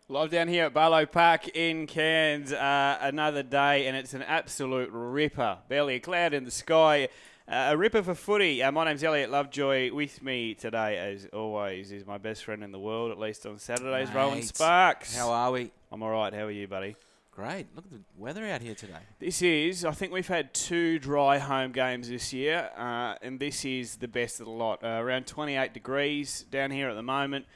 Live down here at Barlow Park in Cairns, another day, and it's an absolute ripper. Barely a cloud in the sky. A ripper for footy. My name's Elliot Lovejoy. With me today, as always, is my best friend in the world, at least on Saturdays, Rowan Sparks. How are we? I'm all right. How are you, buddy? Great. Look at the weather out here today. I think we've had 2 dry home games this year, and this is the best of the lot. Around 28 degrees down here at the moment.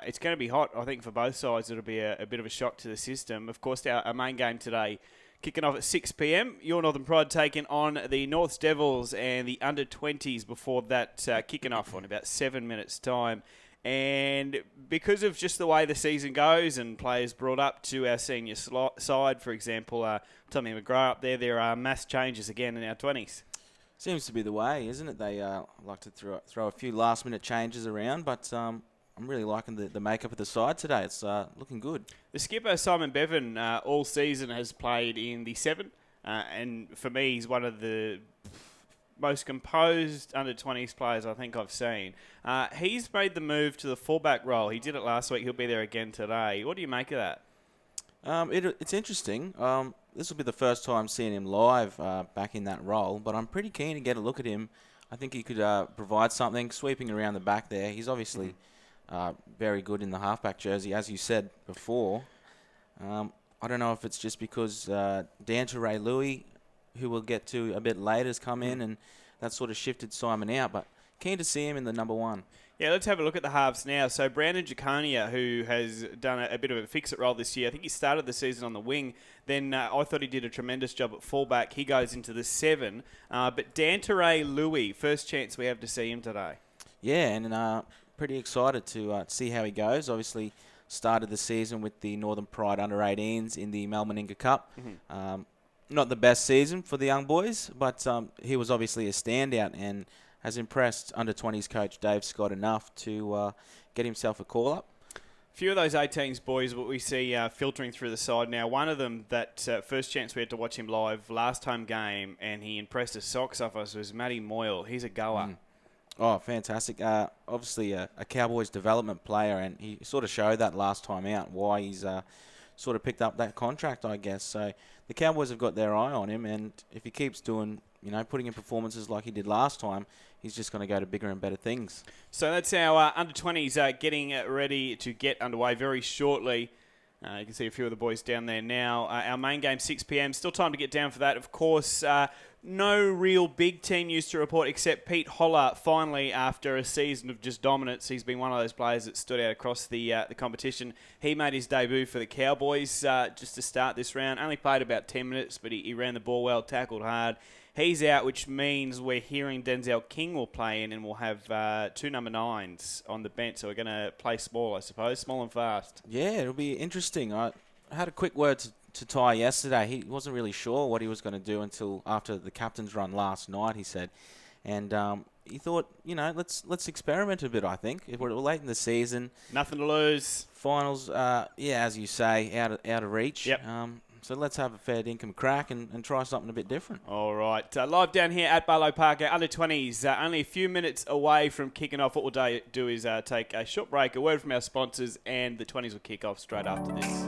It's going to be hot, I think, for both sides. It'll be a bit of a shock to the system. Of course, our main game today, kicking off at 6 p.m. Your Northern Pride taking on the Norths Devils and the under-20s before that, kicking off on about 7 minutes' time. And because of just the way the season goes and players brought up to our senior side, for example, Tommy McGrath up there are mass changes again in our 20s. Seems to be the way, isn't it? They like to throw a few last-minute changes around, but I'm really liking the makeup of the side today. It's looking good. The skipper, Simon Bevan, all season has played in the 7, and for me, he's one of the most composed under-20s players I think I've seen. He's made the move to the fullback role. He did it last week. He'll be there again today. What do you make of that? It's interesting. This will be the first time seeing him live back in that role, but I'm pretty keen to get a look at him. I think he could provide something, sweeping around the back there. He's obviously very good in the halfback jersey, as you said before. I don't know if it's just because Danteray Louis, who we'll get to a bit later, has come in, and that sort of shifted Simon out. But keen to see him in the number 1. Yeah, let's have a look at the halves now. So Brandon Jaconia, who has done a bit of a fix-it role this year. I think he started the season on the wing. Then I thought he did a tremendous job at fullback. He goes into the 7. But Danteray Louis, first chance we have to see him today. Yeah, and pretty excited to see how he goes. Obviously, started the season with the Northern Pride under-18s in the Melbourne Inga Cup. Not the best season for the young boys, but he was obviously a standout and has impressed under-20s coach Dave Scott enough to get himself a call-up. A few of those 18s boys, what we see filtering through the side now, one of them, that first chance we had to watch him live last home game, and he impressed his socks off us, was Matty Moyle. He's a goer. Oh, fantastic. Obviously a Cowboys development player, and he sort of showed that last time out, why he's sort of picked up that contract, I guess. So the Cowboys have got their eye on him, and if he keeps doing, putting in performances like he did last time, he's just going to go to bigger and better things. So that's our under-20s getting ready to get underway very shortly. You can see a few of the boys down there now. Our main game, 6 p.m. Still time to get down for that. Of course, no real big team news to report except Pete Holler, finally, after a season of just dominance. He's been one of those players that stood out across the competition. He made his debut for the Cowboys just to start this round. Only played about 10 minutes, but he ran the ball well, tackled hard. He's out, which means we're hearing Denzel King will play in, and we'll have 2 number 9s on the bench. So we're going to play small, I suppose, small and fast. Yeah, it'll be interesting. I had a quick word to Ty yesterday. He wasn't really sure what he was going to do until after the captain's run last night, he said. And he thought, let's experiment a bit, I think. If we're late in the season. Nothing to lose. Finals, as you say, out of reach. Yep. So let's have a fair dinkum crack and try something a bit different. All right. Live down here at Barlow Park, our under-20s, only a few minutes away from kicking off. What we'll do is take a short break, a word from our sponsors, and the 20s will kick off straight after this.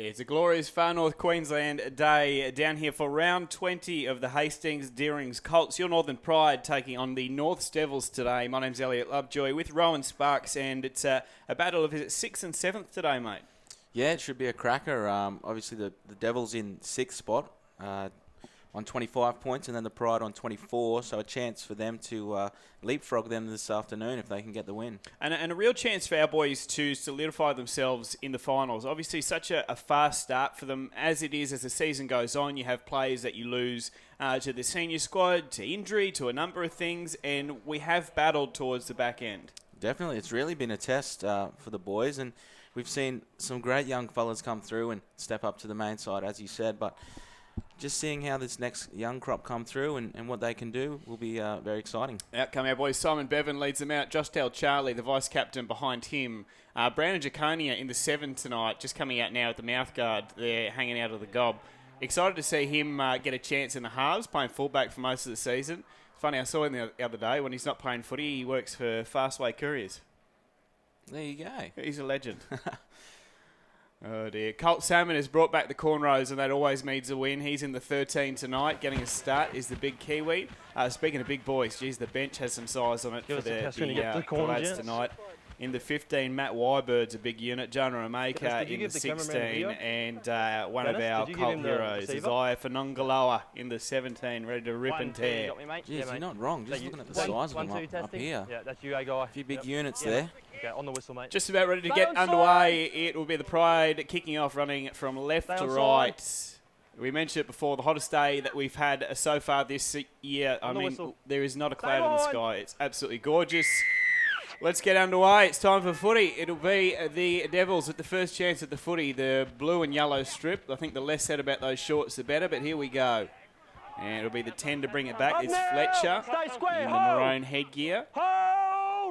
It's a glorious Far North Queensland day down here for round 20 of the Hastings Deerings Colts. Your Northern Pride taking on the Norths Devils today. My name's Elliot Lovejoy with Rowan Sparks, and it's a battle of, is it 6th and 7th today, mate? Yeah, it should be a cracker. Obviously, the Devils in 6th spot on 25 points, and then the Pride on 24, so a chance for them to leapfrog them this afternoon if they can get the win. And a real chance for our boys to solidify themselves in the finals. Obviously, such a fast start for them as it is as the season goes on. You have players that you lose to the senior squad, to injury, to a number of things, and we have battled towards the back end. Definitely, it's really been a test for the boys, and we've seen some great young fellas come through and step up to the main side, as you said, but just seeing how this next young crop come through and what they can do will be very exciting. Out come our boys. Simon Bevan leads them out. Josh Dale Charlie, the vice-captain, behind him. Brandon Jaconia in the 7 tonight, just coming out now at the mouth guard. They're hanging out of the gob. Excited to see him get a chance in the halves, playing fullback for most of the season. Funny, I saw him the other day when he's not playing footy. He works for Fastway Couriers. There you go. He's a legend. Oh dear. Colt Salmon has brought back the cornrows, and that always means a win. He's in the 13 tonight. Getting a start is the big Kiwi. Speaking of big boys, geez, the bench has some size on it for the lads tonight. In the 15, Matt Wybird's a big unit. Jonah Omaka in the 16, and one of our Colt heroes, Isaiah Fanongaloa in the 17, ready to rip and tear. Jeez, you're not wrong. Just looking at the size of them up here. Yeah, that's you, guy. A few big units there. Okay, on the whistle, mate. Just about ready to get underway. It will be the Pride kicking off, running from left to right. We mentioned it before, the hottest day that we've had so far this year. I mean, there is not a cloud in the sky. It's absolutely gorgeous. Let's get underway. It's time for footy. It'll be the Devils at the first chance at the footy. The blue and yellow strip. I think the less said about those shorts, the better, but here we go. And it'll be the 10 to bring it back. It's Fletcher in the maroon headgear.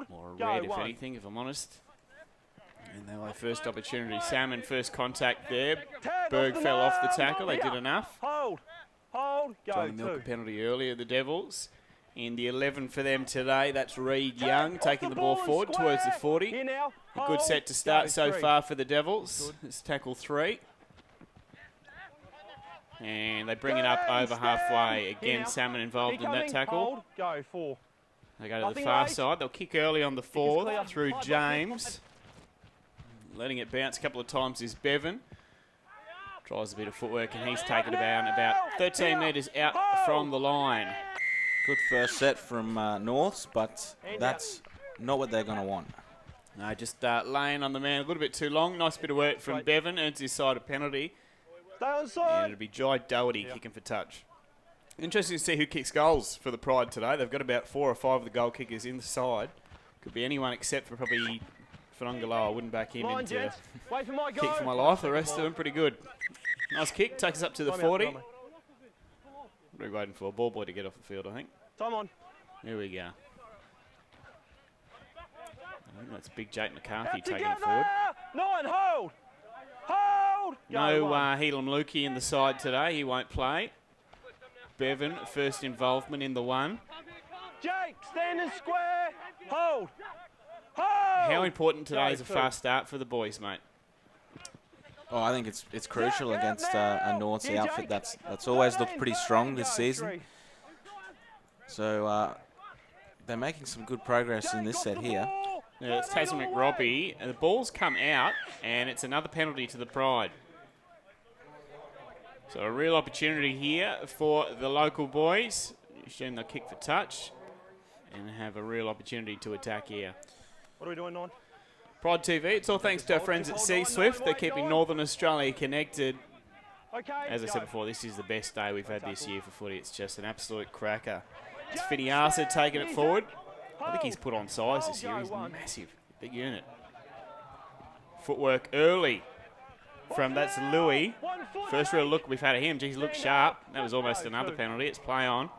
More red, if anything, if I'm honest. And they'll have first opportunity. Salmon first contact there. Berg fell off the tackle. They did enough. Hold, go. Trying to milk a penalty earlier, the Devils. In the 11 for them today, that's Reed Young taking the ball forward towards the 40. A good set to start so far for the Devils. It's tackle 3. And they bring it up over halfway. Again, Salmon involved in that tackle. Go 4. They go to the far side. They'll kick early on the 4th through James. Letting it bounce a couple of times is Bevan. Tries a bit of footwork, and he's taken about 13 metres out from the line. Good first set from Norths, but that's not what they're going to want. No, just laying on the man a little bit too long. Nice bit of work from Bevan. Earns his side a penalty. And it'll be Jai Doherty kicking for touch. Interesting to see who kicks goals for the Pride today. They've got about 4 or 5 of the goal kickers in the side. Could be anyone except for probably Fanongaloa. I wouldn't back him in to kick for my life. The rest of them pretty good. Nice kick. Takes us up to the 40. What are we waiting for? Ball boy to get off the field, I think. Time on. Here we go. I think that's big Jake McCarthy taking it forward. 9, hold. No Helam Lukey in the side today. He won't play. Bevan, first involvement in the 1. Jake, stand and square. Hold. How important today is a fast start for the boys, mate? Oh, I think it's crucial against a Norths outfit that's always looked pretty strong this season. So they're making some good progress in this set here. Yeah, it's Tasman McRobbie, and the ball's come out, and it's another penalty to the Pride. So a real opportunity here for the local boys. Assume they'll kick for touch and have a real opportunity to attack here. What are we doing, 9? Pride TV, it's all thanks to our friends at Sea Swift. They're keeping Northern Australia connected. As I said before, this is the best day we've had this year for footy. It's just an absolute cracker. It's Finiasa taking it forward. I think he's put on size this year. He's massive. Big unit. Footwork early from that's Louis. First real look we've had of him. Geez, he looked sharp. That was almost another penalty. It's play on.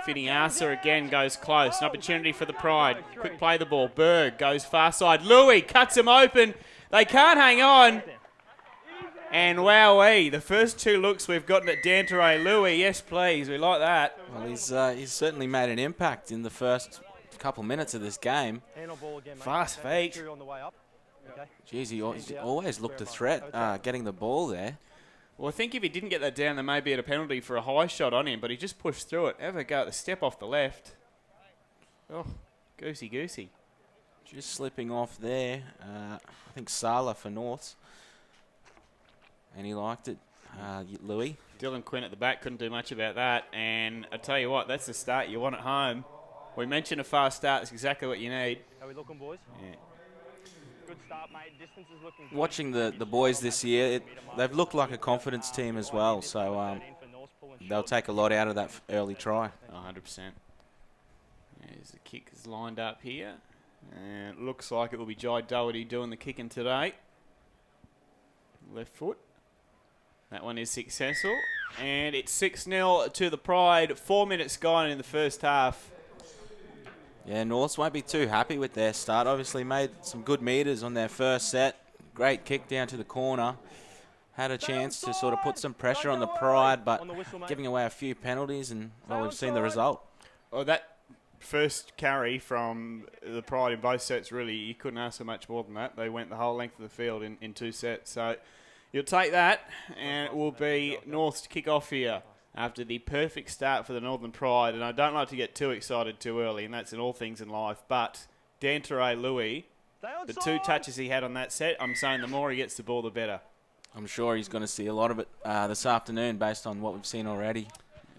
Finiasa again goes close. An opportunity for the Pride. Quick play the ball. Berg goes far side. Louis cuts him open. They can't hang on. And wowee, the first 2 looks we've gotten at Danteray. Louis, yes please, we like that. Well, he's certainly made an impact in the first couple minutes of this game. Fast feet. Geez, he's always looked a threat getting the ball there. Well, I think if he didn't get that down, there may be a penalty for a high shot on him, but he just pushed through it. Have a go at the step off the left. Oh, goosey. Just slipping off there. I think Sala for Norths. And he liked it. Louis. Dylan Quinn at the back couldn't do much about that. And I tell you what, that's the start you want at home. We mentioned a fast start. That's exactly what you need. How we looking, boys? Yeah. Good start, mate. Distance is looking good. Watching the boys this year, they've looked like a confidence team as well. So they'll take a lot out of that early try. 100%. There's the kick is lined up here. And it looks like it will be Jai Doherty doing the kicking today. Left foot. That one is successful. And it's 6-0 to the Pride. 4 minutes gone in the first half. Yeah, Norths won't be too happy with their start. Obviously made some good meters on their first set. Great kick down to the corner. Had a chance to sort of put some pressure on the Pride, but giving away a few penalties, and, well, we've seen the result. Oh, that first carry from the Pride in both sets, really, you couldn't ask for much more than that. They went the whole length of the field in 2 sets. So you'll take that, and it will be North's to kick off here after the perfect start for the Northern Pride. And I don't like to get too excited too early, and that's in all things in life. But Danteray Louis, the 2 touches he had on that set, I'm saying the more he gets the ball, the better. I'm sure he's going to see a lot of it this afternoon based on what we've seen already.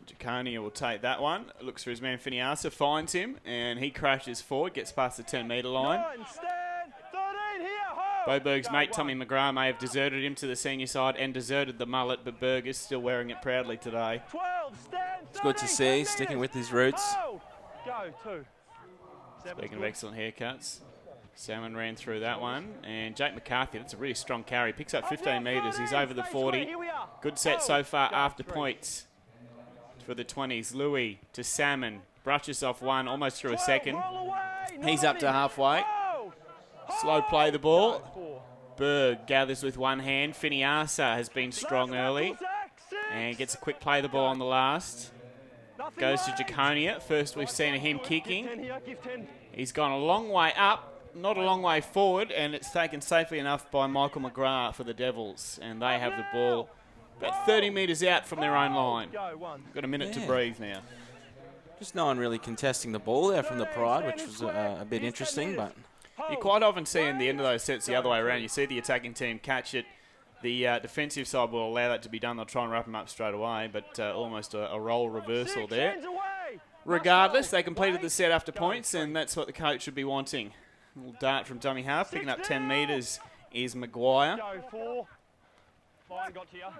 Jaconia will take that one. Looks for his man Finiasa, finds him, and he crashes forward, gets past the 10-metre line. Boberg's mate Tommy McGrath may have deserted him to the senior side and deserted the mullet, but Berg is still wearing it proudly today. It's good to see, sticking with his roots. Speaking of excellent haircuts, Salmon ran through that one, and Jake McCarthy, that's a really strong carry, picks up 15 metres, he's over the 40. Good set so far after points for the 20s. Louis to Salmon, brushes off one, almost through a second. He's up to halfway. Slow play the ball. Berg gathers with one hand. Finiasa has been strong early and gets a quick play the ball on the last. Goes to Jaconia. First we've seen of him kicking. He's gone a long way up, not a long way forward, and it's taken safely enough by Michael McGrath for the Devils. And they have the ball about 30 metres out from their own line. Got a minute to breathe now. Just no one really contesting the ball there from the Pride, which was a bit interesting, but you quite often see in the end of those sets the other way around. You see the attacking team catch it. The defensive side will allow that to be done. They'll try and wrap them up straight away, but almost a role reversal there. Regardless, they completed the set after points, and that's what the coach should be wanting. A little dart from dummy half, picking up 10 metres is Maguire.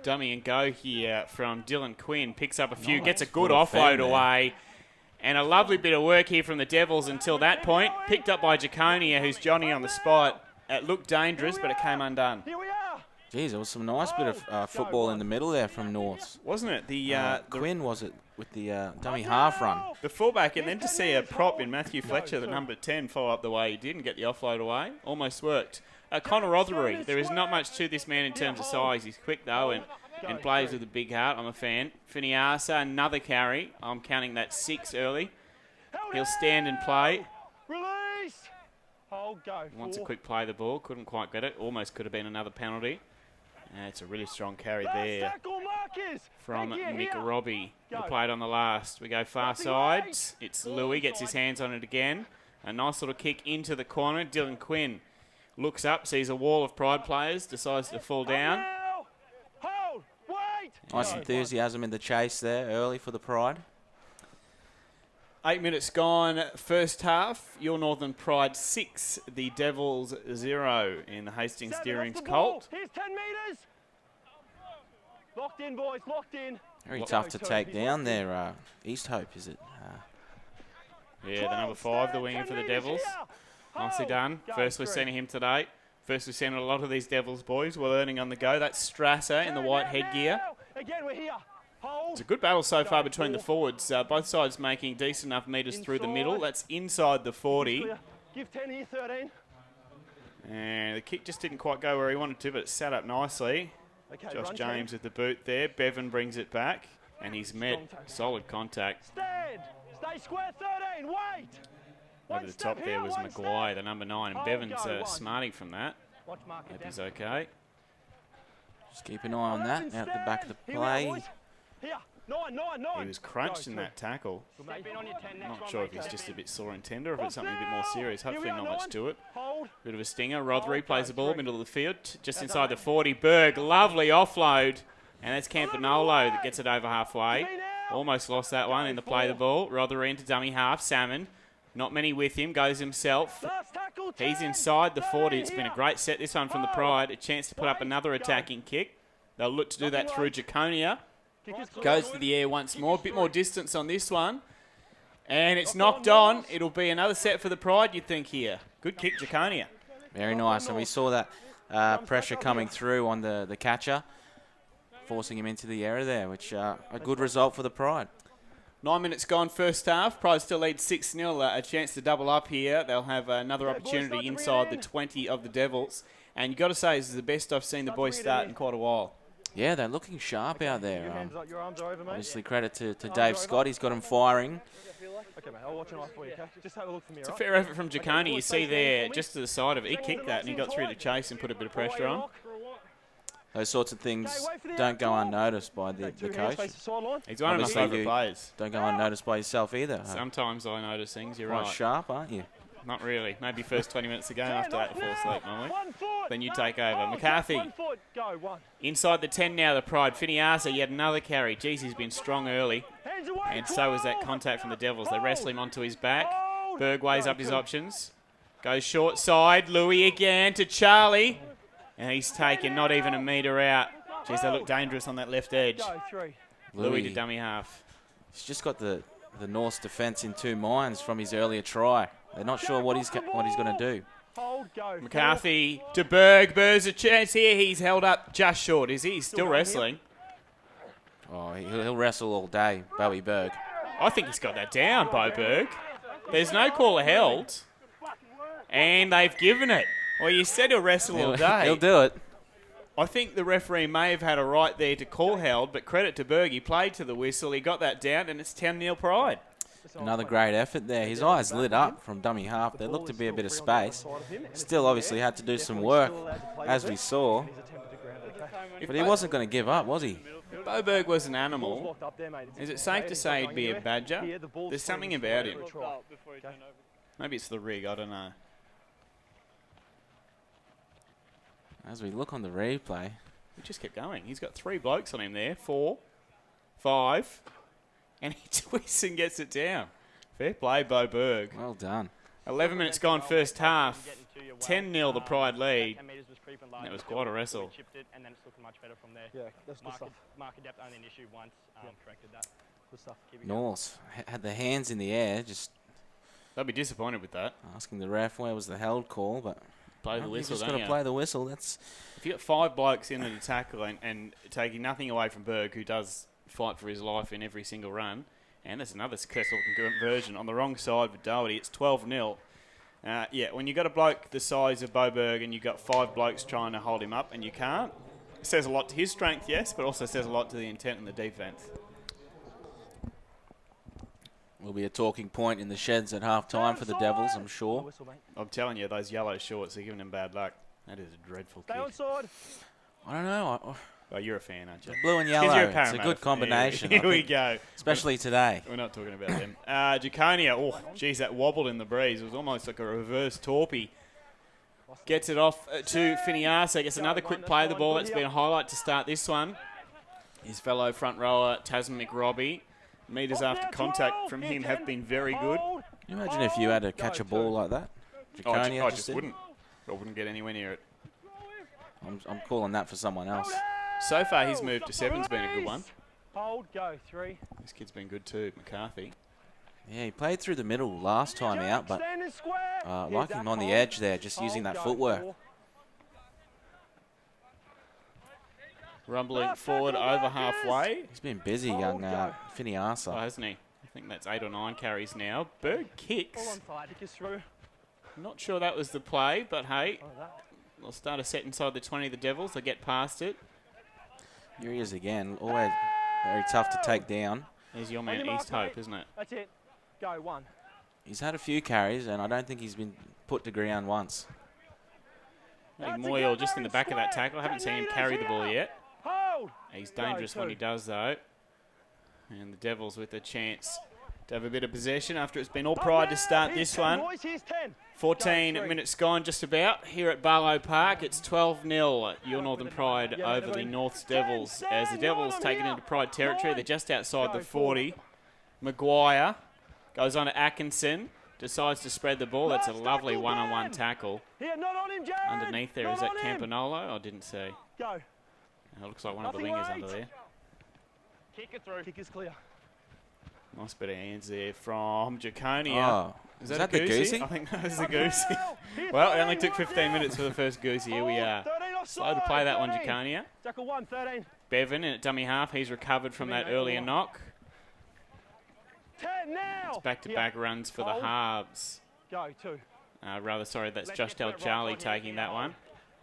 Dummy and go here from Dylan Quinn. Picks up a few, gets a good offload away. And a lovely bit of work here from the Devils until that point. Picked up by Jaconia, who's Johnny on the spot. It looked dangerous, but it came undone. Geez, there was some nice bit of football in the middle there from Norths. Wasn't it? The Quinn, was it, with the dummy half run? The fullback, and then to see a prop in Matthew Fletcher, the number 10, follow up the way he did and get the offload away. Almost worked. Connor Rothery, there is not much to this man in terms of size. He's quick, though, and plays with a big heart. I'm a fan. Finiasa, another carry. I'm counting that 6 early. He'll stand and play. Wants a quick play the ball. Couldn't quite get it. Almost could have been another penalty. It's a really strong carry there from Mick Robbie. He'll play it on the last. We go far sides. It's Louis, gets his hands on it again. A nice little kick into the corner. Dylan Quinn looks up, sees a wall of Pride players, decides to fall down. Nice enthusiasm in the chase there early for the Pride. 8 minutes gone, first half. Your Northern Pride 6, the Devils 0 in the Hastings Deerings Colt. Here's 10 metres. Locked in, boys, locked in. Very tough to take down there. East Hope, is it? Yeah, the number 5, the winger for the Devils. Nicely done. First we've seen him today. First we've seen a lot of these Devils boys. We're learning on the go. That's Strasser in the white headgear. Again, we're here. It's a good battle so far between the forwards. Both sides making decent enough metres through the middle. That's inside the 40. Give 10 here, 13. And the kick just didn't quite go where he wanted to, but it sat up nicely. Josh James with the boot there. Bevan brings it back, and he's met solid contact. Stand. Stay square, 13. Wait. Over the top there was Maguire, the number 9, and Bevan's smarting from that. Hope he's okay. Just keep an eye on that out the back of the play. He was crunched in that tackle. Not sure if he's just a bit sore in tender or if it's something a bit more serious. Hopefully not much to it. Bit of a stinger. Rothery plays the ball, middle of the field, just inside the 40. Berg, lovely offload. And that's Campanolo that gets it over halfway. Almost lost that one in the play the ball. Rothery into dummy half. Salmon, not many with him, goes himself. He's inside the 40. It's been a great set, this one from the Pride. A chance to put up another attacking kick. They'll look to do that through Jaconia. Goes to the air once more. A bit more distance on this one. And it's knocked on. It'll be another set for the Pride, you'd think, here. Good kick, Jaconia. Very nice. And we saw that pressure coming through on the catcher, forcing him into the error there, which a good result for the Pride. 9 minutes gone first half. Pride still lead 6-0. A chance to double up here. They'll have another opportunity inside the 20 of the Devils. And you've got to say, this is the best I've seen the boys start in quite a while. Yeah, they're looking sharp out there. Obviously, credit to Dave Scott. He's got them firing. Okay, mate, I'll watch an eye for you, okay? Just have a look for me, It's a fair effort from Jaconia. You see there, just to the side of it. He kicked that and he got through to chase and put a bit of pressure on. Those sorts of things don't go unnoticed by the coach. He's one of my favourite players. Don't go unnoticed by yourself either. Sometimes I notice things, you're Quite right. sharp, aren't you? Not really. Maybe first 20 minutes of the game, after that, fall asleep, normally. Then you take over. McCarthy, inside the 10 now, the Pride. Finiasa, yet another carry. Jeez, he's been strong early. And so was that contact from the Devils. They wrestle him onto his back. Berg weighs up his options. Goes short side. Louis again to Charlie. And he's taken not even a metre out. Jeez, they look dangerous on that left edge. Louis to dummy half. He's just got the North's defence in two minds from his earlier try. They're not sure what he's going to do. McCarthy to Berg. Berg's a chance here. He's held up just short, is he? He's still wrestling. Oh, he'll wrestle all day, Bowie Berg. I think he's got that down, Bo Berg. There's no call held. And they've given it. Well, you said he'll wrestle all day. He'll do it. I think the referee may have had a right there to call held, but credit to Berg. He played to the whistle. He got that down, and it's 10-0 Pride. Another great effort there. His eyes lit up from dummy half. There looked to be a bit of space. Still obviously had to do some work, as we saw. But he wasn't going to give up, was he? If Bo Berg was an animal, is it safe to say he'd be a badger? There's something about him. Maybe it's the rig, I don't know. As we look on the replay. He just kept going. He's got 3 blokes on him there. 4, 5. And he twists and gets it down. Fair play, Bo Berg. Well done. 11 minutes gone first half. 10-0 the Pride lead. That was quite a wrestle. And then it's looking much better from there. Yeah, that's good stuff. Market depth only an issue once. Corrected that. Good stuff. North had the hands in the air, just They'll be disappointed with that. asking the ref where was the held call, but Play the whistle, just don't got to you? play the whistle. That's If you got 5 blokes in the tackle and taking nothing away from Berg, who does fight for his life in every single run, and that's another successful conversion on the wrong side with Doherty. It's 12-0. Yeah, when you've got a bloke the size of Bo Berg and you've got 5 blokes trying to hold him up and you can't, it says a lot to his strength, yes, but also says a lot to the intent and the defence. will be a talking point in the sheds at half-time for the Devils, I'm sure. I'm telling you, those yellow shorts are giving him bad luck. That is a dreadful kick. I don't know. Oh, you're a fan, aren't you? Blue and yellow, it's a good combination. Here we go. Especially today. We're not talking about them. Jaconia, oh, geez, that wobbled in the breeze. It was almost like a reverse torpy. Gets it off to Finiasa. Gets another quick play of the ball. That's been a highlight to start this one. His fellow front rower, Tasman McRobbie. Metres after contact from him have been very good. Can you imagine if you had to catch a ball like that? Jaconia I just wouldn't. I wouldn't get anywhere near it. I'm calling that for someone else. So far, his move to 7's been a good one. Hold, go, 3. This kid's been good too, McCarthy. Yeah, he played through the middle last time out, but like him on the edge there, just using that footwork. Rumbling forward over halfway. He's been busy, young Finiasa. Oh, hasn't he? I think that's 8 or 9 carries now. Berg kicks. Not sure that was the play, but hey, they'll start a set inside the 20 of the Devils. They'll get past it. Here he is again. Always very tough to take down. There's your man East Hope, isn't it? That's it. Go, 1. He's had a few carries, and I don't think he's been put to ground once. I think Moyle just in the back of that tackle. I haven't seen him carry the ball yet. He's dangerous when he does, though. And the Devils with a chance to have a bit of possession after it's been all pride to start this one. 14 minutes gone just about here at Barlow Park. It's 12-0 your Northern Pride over the Norths Devils as the Devils take it into Pride territory. They're just outside the 40. Maguire goes on to Atkinson. Decides to spread the ball. That's a lovely one-on-one tackle. Underneath there, is that Campanolo? I didn't see. It looks like one of the wingers under there. Kick it through. Kick is clear. Nice bit of hands there from Jaconia. Oh, is that the goosey? I think that was the goosey. Well, it only took 15 minutes for the first goosey. Here we are. Slow to play that one, Jaconia. Tackle 1, 13. Bevan in at dummy half. He's recovered from that earlier knock. 10 now. It's back-to-back runs for the halves. Go, 2. That's Josh Del Charlie taking that one.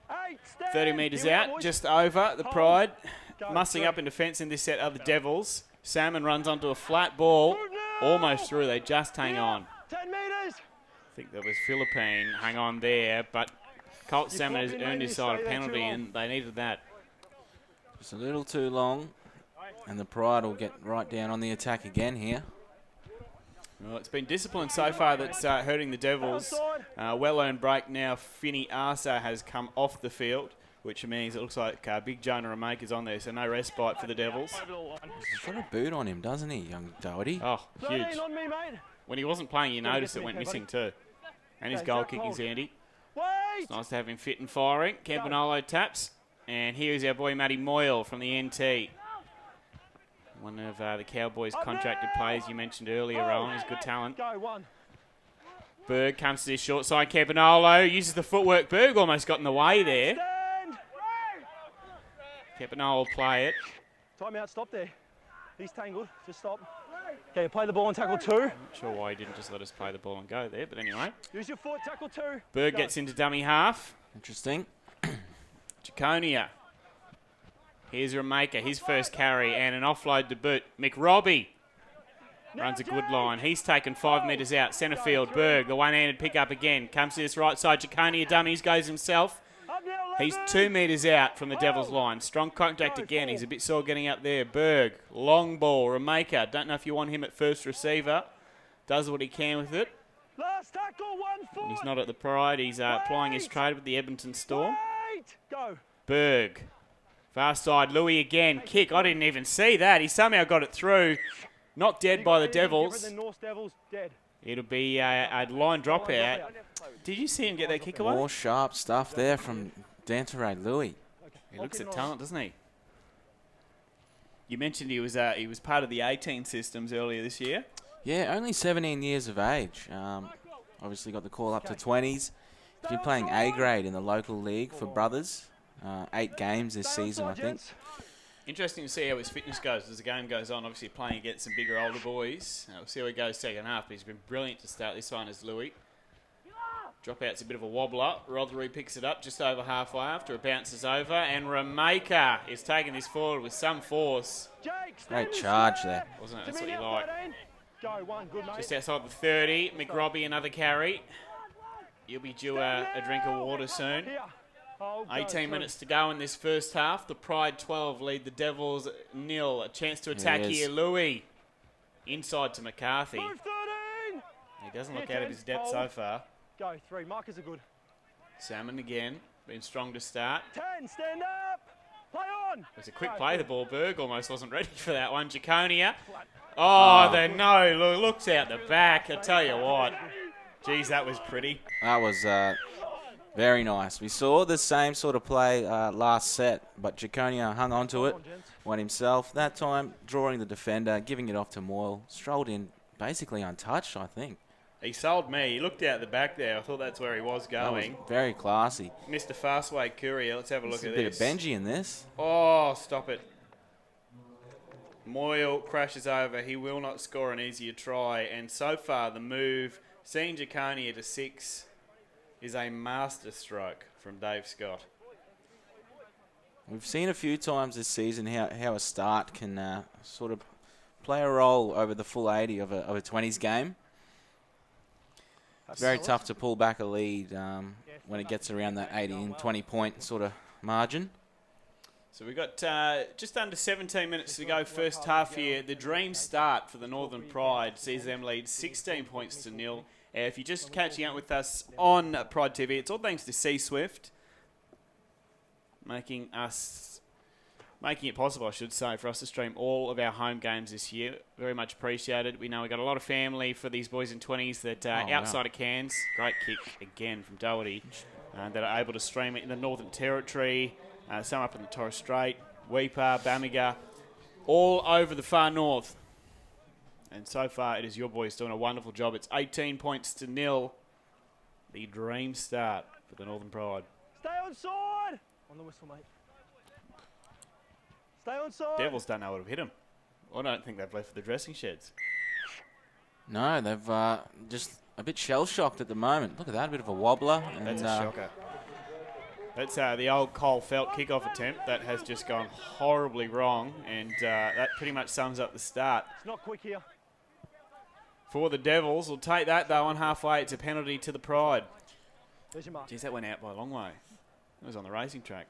8, stand. 30 metres out, just over the Pride. Mussing up in defence in this set are the Devils. Salmon runs onto a flat ball. Almost through. They just hang on. 10 metres. I think that was Philippine. Hang on there. But Colt Salmon has earned his side a penalty, and they needed that. Just a little too long. And the Pride will get right down on the attack again here. Well, it's been discipline so far that's hurting the Devils. Well-earned break now. Finney Arsa has come off the field, which means it looks like Big Jonah Remaker's on there, so no respite for the Devils. He's got a boot on him, doesn't he, young Doherty? Oh, huge. When he wasn't playing, you noticed it went missing too. And his goal kicking's handy. It's nice to have him fit and firing. Campanolo taps. And here's our boy Matty Moyle from the NT. One of the Cowboys' contracted players you mentioned earlier, Rowan. He's good talent. Berg comes to this short side. Campanolo uses the footwork. Berg almost got in the way there. Campanolo will play it. Time out, stop there. He's tangled, just stop. Okay, play the ball and tackle 2. Not sure why he didn't just let us play the ball and go there, but anyway. Use your foot, tackle 2. Berg gets into dummy half. Interesting. Jaconia. Here's Remaker, his first carry, and an offload to boot. McRobbie runs a good line. He's taken 5 metres out. Centre field, Berg, the one-handed pick up again. Comes to this right side. Jaconia dummies, goes himself. He's 2 metres out from the Devils line. Strong contact again. He's a bit sore getting up there. Berg, long ball. Remaker, don't know if you want him at first receiver. Does what he can with it. Last tackle, 1 foot. He's not at the Pride. He's plying his trade with the Edmonton Storm. Go. Berg. Far side, Louis again. Kick. I didn't even see that. He somehow got it through. Not dead by the Devils. It'll be a line dropout. Did you see him get that kick away? More sharp stuff there from Danteray Louis. He looks at talent, doesn't he? You mentioned he was part of the 18 systems earlier this year. Yeah, only 17 years of age. Obviously got the call up to 20s. He's been playing A grade in the local league for brothers. 8 games this season, I think. Interesting to see how his fitness goes as the game goes on. Obviously playing against some bigger, older boys. We'll see how he goes second half. But he's been brilliant to start this one as Louis. Dropout's a bit of a wobbler. Rothery picks it up just over halfway after it bounces over. And Remaker is taking this forward with some force. Great charge there. Wasn't it? That's what you like. Just outside the 30. McRobbie another carry. You'll be due a drink of water soon. 18 minutes to go in this first half. The Pride 12 lead the Devils 0. A chance to attack here. Louis inside to McCarthy. He doesn't look out of his depth so far. Go 3. Markers are good. Salmon again. Been strong to start. 10. Stand up. Play on. It was a quick play. The ball. Berg almost wasn't ready for that one. Jaconia. Oh, the no. Looks out the back. I tell you what. Geez, that was pretty. That was very nice. We saw the same sort of play last set, but Jaconia hung on to it, won himself. That time, drawing the defender, giving it off to Moyle. Strolled in basically untouched, I think. He sold me. He looked out the back there. I thought that's where he was going. That was very classy. Mr. Fastway Courier. Let's have a look at this. A bit of Benji in this. Oh, stop it. Moyle crashes over. He will not score an easier try. And so far, the move, seeing Jaconia to 6, is a master stroke from Dave Scott. We've seen a few times this season how a start can sort of play a role over the full 80 of a 20s game. It's very tough to pull back a lead when it gets around that 18 and 20 point sort of margin. So we've got just under 17 minutes to go first half here. The dream start for the Northern Pride sees them lead 16 points to 0. If you're just catching up with us on Pride TV, it's all thanks to C-Swift, making it possible, I should say, for us to stream all of our home games this year. Very much appreciated. We know we've got a lot of family for these boys in 20s that outside of Cairns, great kick again from Doherty, that are able to stream it in the Northern Territory, some up in the Torres Strait, Weipa, Bamaga, all over the far north. And so far, it is your boys doing a wonderful job. It's 18 points to 0. The dream start for the Northern Pride. Stay on side! On the whistle, mate. Stay on side! Devils don't know what have hit them. I don't think they've left for the dressing sheds. No, they've just a bit shell-shocked at the moment. Look at that, a bit of a wobbler. That's a shocker. That's the old Cole Felt kickoff attempt that has just gone horribly wrong, and that pretty much sums up the start. It's not quick here. For the Devils, we'll take that though on halfway. It's a penalty to the Pride. There's your mark. Geez, that went out by a long way. It was on the racing track.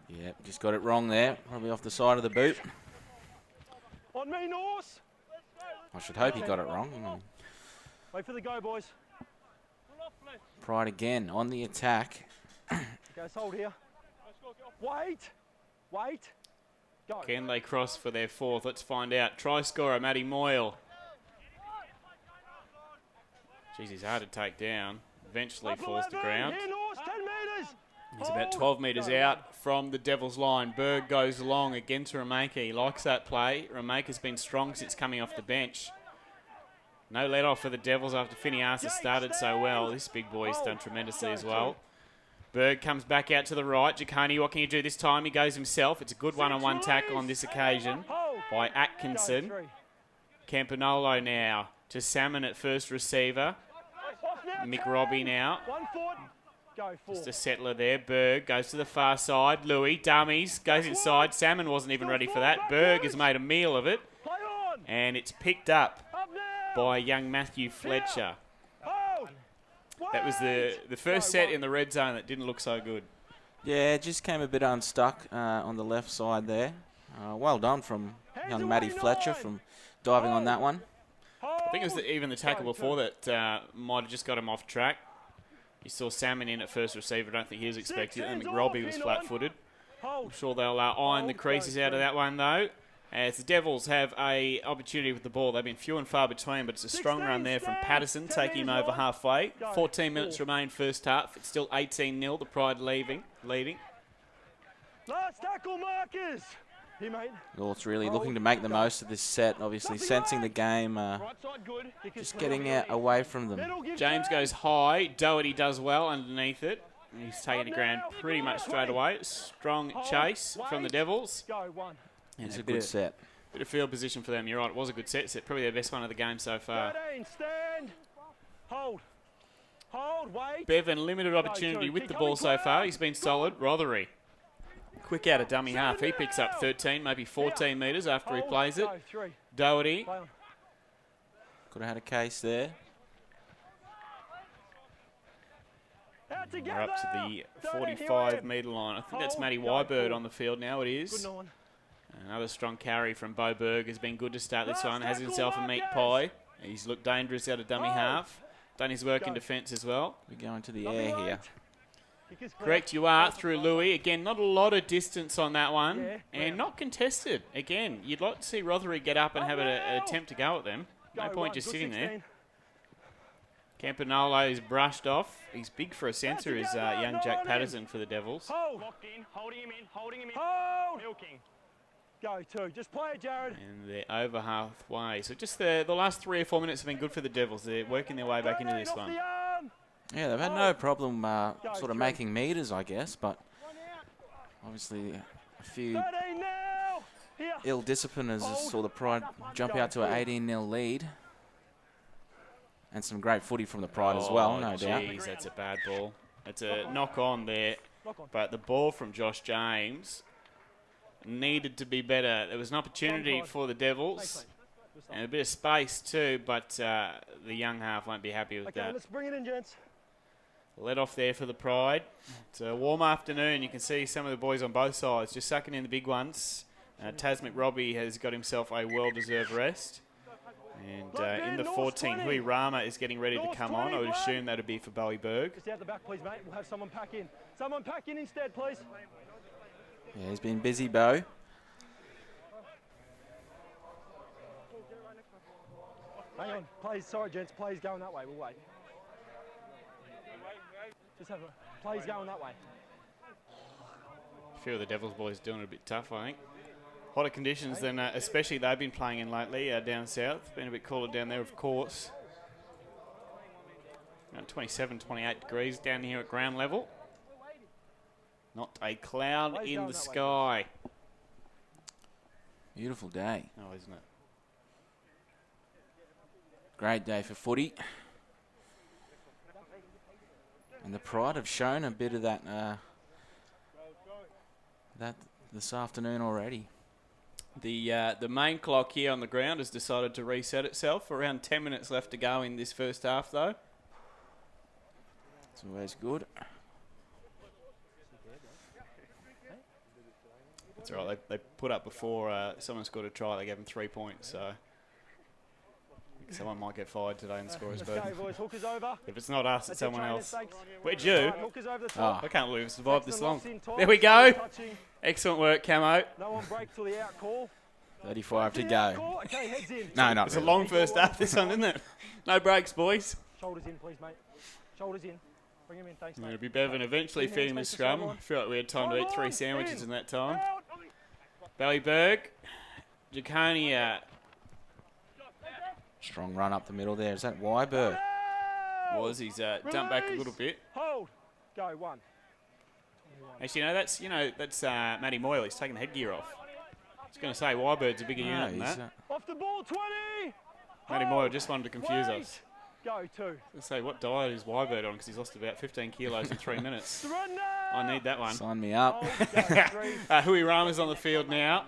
Yeah, just got it wrong there. Probably off the side of the boot. On me, Norse! I should hope he got it wrong. Wait for the go, boys. Pride again on the attack. Guys, hold here. Wait! Wait! Go. Can they cross for their fourth? Let's find out. Try scorer, Matty Moyle. Jeez, he's hard to take down. Eventually falls to ground. Here, Norse, 10 metres! He's about 12 metres out from the Devils' line. Berg goes long again to Rameka. He likes that play. Rameka's been strong since coming off the bench. No let off for the Devils after Phineas has started so well. This big boy's done tremendously as well. Berg comes back out to the right. Giaconi, what can you do this time? He goes himself. It's a good one-on-one tackle on this occasion by Atkinson. Campanolo now to Salmon at first receiver. Mick Robbie now. 1 foot. Go, 4. Just a settler there. Berg goes to the far side. Louis, dummies, goes inside. Salmon wasn't even ready for that. Berg has made a meal of it. Play on! And it's picked up Up now! by young Matthew Fletcher. Hold! That was the first set in the red zone that didn't look so good. Yeah, it just came a bit unstuck on the left side there. Well done from young Matty Fletcher from diving on that one. I think it was even the tackle before that might have just got him off track. You saw Salmon in at first receiver. I don't think he was expecting it. And McRobbie was flat-footed. I'm sure they'll iron the creases out of that one, though. As the Devils have a opportunity with the ball. They've been few and far between, but it's a strong run there from Patterson, taking him over halfway. 14 minutes remain first half. It's still 18-0, the Pride leading. Last tackle markers! Here, mate. North's really looking to make the most of this set, obviously sensing the game, Right side good. just getting away from them. James goes high. Doherty does well underneath it. He's taking the ground pretty much straight away. Strong chase from the Devils. Go, 1. It's a good set. Bit of field position for them. You're right, it was a good set. Probably their best one of the game so far. 13, stand. Hold. Hold, wait. Bevan, limited opportunity with the ball so far. He's been solid. Rothery. Quick out of dummy half. He picks up 13, maybe 14 metres after he plays it. Doherty. Could have had a case there. We're up to the 45-metre line. I think that's Matty Wybird on the field now. It is. Another strong carry from Bo Berg has been good to start this one. Has himself a meat pie. He's looked dangerous out of dummy half. Done his work in defence as well. We're going to the air here. Correct, you are through Louis. Again, not a lot of distance on that one. And not contested. Again, you'd like to see Rothery get up and have an attempt to go at them. No point just sitting there. Campanolo is brushed off. He's big for a centre, is young Jack Patterson for the Devils. Locked in, holding him in. Hold! Milking. Go, 2. Just play it, Jared. And they're over halfway. So just the last 3 or 4 minutes have been good for the Devils. They're working their way back into this one. Yeah, they've had no problem sort of making meters, I guess, but obviously a few ill discipline as saw the Pride jump out to an 18-0 lead. And some great footy from the Pride as well, no doubt. Jeez, that's a bad ball. It's a knock on there. But the ball from Josh James needed to be better. There was an opportunity for the Devils. And a bit of space too, but the young half won't be happy with that. Let's bring it in, gents. Let off there for the Pride. It's a warm afternoon. You can see some of the boys on both sides just sucking in the big ones. Taz McRobbie has got himself a well-deserved rest. And in the 14, Hui Rama is getting ready to come on. I would assume that would be for Bowie Berg. Just out the back, please, mate. We'll have someone pack in. Someone pack in instead, please. Yeah, he's been busy, Bo. Hang on. Plays, sorry, gents. Plays going that way. We'll wait. Just have a... Plays going that way. A few of the Devils boys doing it a bit tough, I think. Hotter conditions than especially they've been playing in lately down south. Been a bit cooler down there, of course. Around 27, 28 degrees down here at ground level. Not a cloud in the sky. Beautiful day. Oh, isn't it? Great day for footy. And the Pride have shown a bit of that this afternoon already. The main clock here on the ground has decided to reset itself. Around 10 minutes left to go in this first half, though. It's always good. That's all right. They put up before someone scored a try. They gave them 3 points, so someone might get fired today in the scorer's booth. Okay, boys, hookers over. If it's not us, it's someone else. Thanks. Where'd you? Hookers over the top. I can't believe we've survived this long. Locks in top. There we go. Touching. Excellent work, Camo. No one break till the out call. 35 to The go. out call. Okay, heads in. No, not It's a really. long first half, this one, isn't it? No breaks, boys. Shoulders in, please, mate. Shoulders in. Bring him in, thanks, mate. It'll be Bevan eventually In, feeding the space to scrum. sideline. I feel like we had time to eat 3 sandwiches in that time. Out. Ballyberg, Jaconia. Strong run up the middle there. Is that Wyberg? Was he's dumped back a little bit. Hold. Go, one. Actually, that's Matty Moyle. He's taking the headgear off. I was going to say Wybird's a bigger unit than that. Off the ball, 20. Matty Moyle just wanted to confuse Wait. us. Go, two. Let's say what diet is Wybird on because he's lost about 15 kilos in 3 minutes. Surrender. I need that one. Sign me up. Hold, go, three. Hui Rama's on the field now.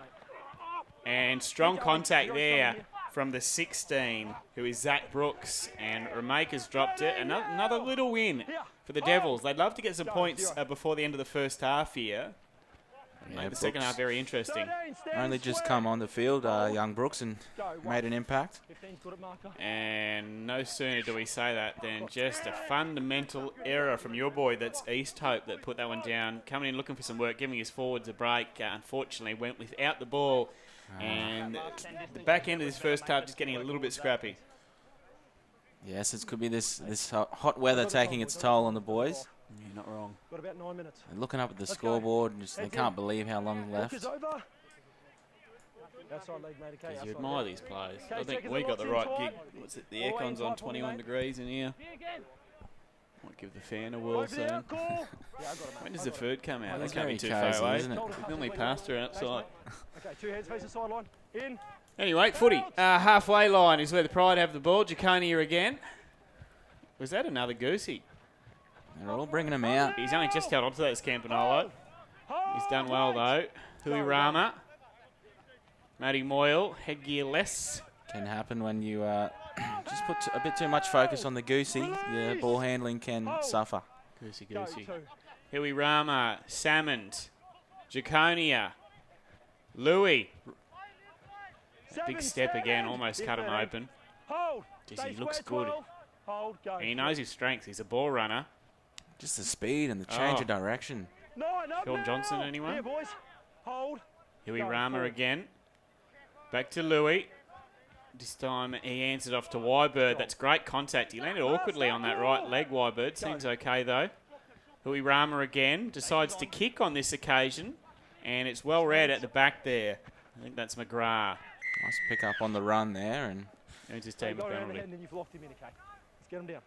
And strong contact there from the 16, who is Zach Brooks. And Ramaker's dropped it. Another little win for the Devils. They'd love to get some points before the end of the first half here. Yeah, Make the second half very interesting. 13, stand Only just square. come on the field, young Brooks, and Go, one. made an impact. 15's good at marker. And no sooner do we say that than just a fundamental error from your boy, that's East Hope, that put that one down. Coming in looking for some work, giving his forwards a break. Unfortunately, went without the ball. And the back end of this first half just getting a little bit scrappy. Yes, it could be this hot weather taking its toll on the boys. You're not wrong. Got about 9 minutes. And looking up at the Let's go. scoreboard, just, they Heads can't in. believe how long left. Hookers over. Outside leg, mate. Okay, Because you outside admire leg. these players. Okay, I think seconds we are got the locked right in gig. tight. What's it? The All aircon's in on tight for me, 21 mate. degrees in here. Might give the fan a whirl Over the soon. out call. Yeah, I got it, mate. When does I the got it. food come out? They It's can't be very too cozy, far away. isn't it? We normally pasture outside. Okay, two heads face the sideline. In. Anyway, footy. Halfway line is where the Pride have the ball. Jaconia again. Was that another goosey? They're all bringing them out. He's only just held onto that Campanolo. He's done well, though. Hui Rama. Matty Moyle. Headgear less. Can happen when you just put a bit too much focus on the goosey. The ball handling can suffer. Goosey, Go, goosey. two. Hui Rama. Salmond. Jaconia. Louis. Big step again. Almost cut him open. Hold. Jeez, Stay he looks square, good. 12. Hold. Go. And he knows his strengths. He's a ball runner. Just the speed and the change of direction. No, not Sean now. Johnson, anyone? Here, boys. Hold. Hui Go, Rama forward. again. Back to Louis. This time he answered off to Wybird. That's great contact. He landed awkwardly on that right leg, Wybird. Seems okay, though. Hui Rama again. Decides to kick on this occasion. And it's well read at the back there. I think that's McGrath. Nice pick up on the run there. And Owns his So you team a got around the penalty. head and then you've locked him in, okay? Let's get him down.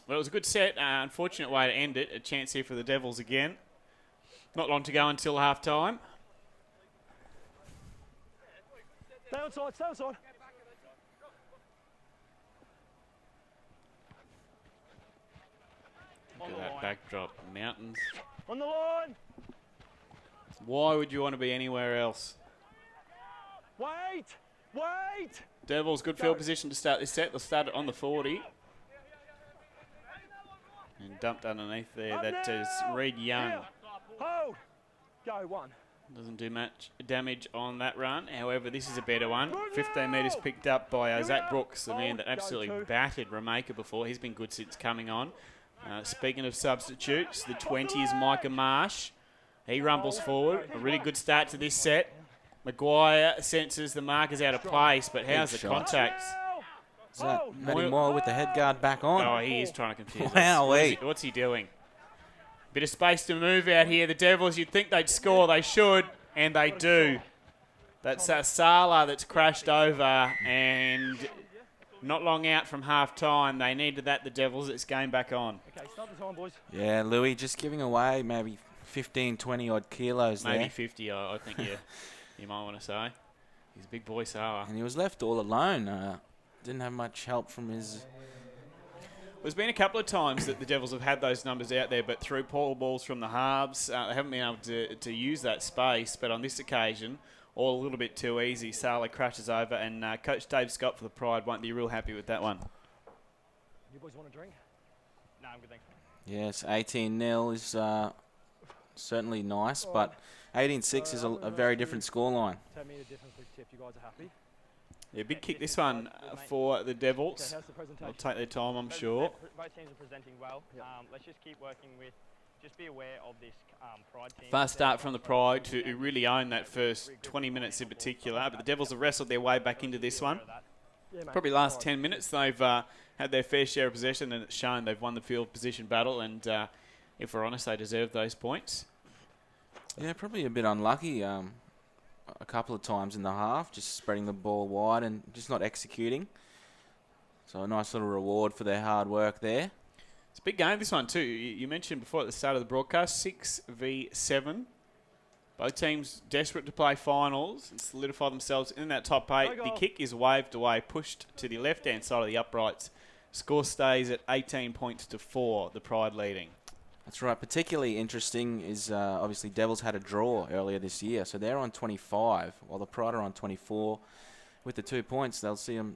Well, it was a good set. Unfortunate way to end it. A chance here for the Devils again. Not long to go until half time. Stay outside, stay outside. Look at that backdrop. Mountains. On the line. Why would you want to be anywhere else? Wait. Wait! Devils, good field position to start this set. They'll start it on the 40. And dumped underneath there. Up That is now. Reed Young. Here. Hold. Go, 1. Doesn't do much damage on that run. However, this is a better one. 15 metres picked up by Zach Brooks, the man that absolutely battered Rameka before. He's been good since coming on. Speaking of substitutes, the 20 is Micah Marsh. He rumbles forward. A really good start to this set. Maguire senses the marker's out of place, but how's the contact? Is that Matty Moore with the head guard back on? Oh, he is trying to confuse us. Wowee. What's he doing? Bit of space to move out here. The Devils, you'd think they'd score. They should, and they do. That's Sala that's crashed over, and not long out from half-time. They needed that, the Devils. It's game back on. Okay, start the time, boys. Yeah, Louis just giving away maybe 15, 20-odd kilos Maybe there. 50, I think, yeah. You might want to say. He's a big boy, Sala. And he was left all alone. Didn't have much help from his... There's been a couple of times that the Devils have had those numbers out there, but through poor balls from the halves, they haven't been able to use that space. But on this occasion, all a little bit too easy. Sala crashes over, and Coach Dave Scott for the Pride won't be real happy with that one. You boys want a drink? No, I'm good, thanks. Yes, 18-0 is certainly nice, but 18-6 is a very different scoreline. Tell me the difference if you guys are happy. Yeah, big kick this one for the Devils. Okay, how's the presentation? They'll take their time, I'm sure. Both teams are presenting well. Let's just keep working with, just be aware of this Pride team. Fast start from the Pride to really own that first 20 minutes in particular. But the Devils have wrestled their way back into this one. Yeah, mate. Probably last 10 minutes they've had their fair share of possession, and it's shown they've won the field position battle. And if we're honest, they deserve those points. Yeah, probably a bit unlucky a couple of times in the half, just spreading the ball wide and just not executing. So a nice little reward for their hard work there. It's a big game, this one too. You mentioned before at the start of the broadcast, 6v7. Both teams desperate to play finals and solidify themselves in that top 8. The kick is waved away, pushed to the left-hand side of the uprights. Score stays at 18 points to 4, the Pride leading. That's right. Particularly interesting is obviously Devils had a draw earlier this year, so they're on 25, while the Pride are on 24. With the 2 points, they'll see them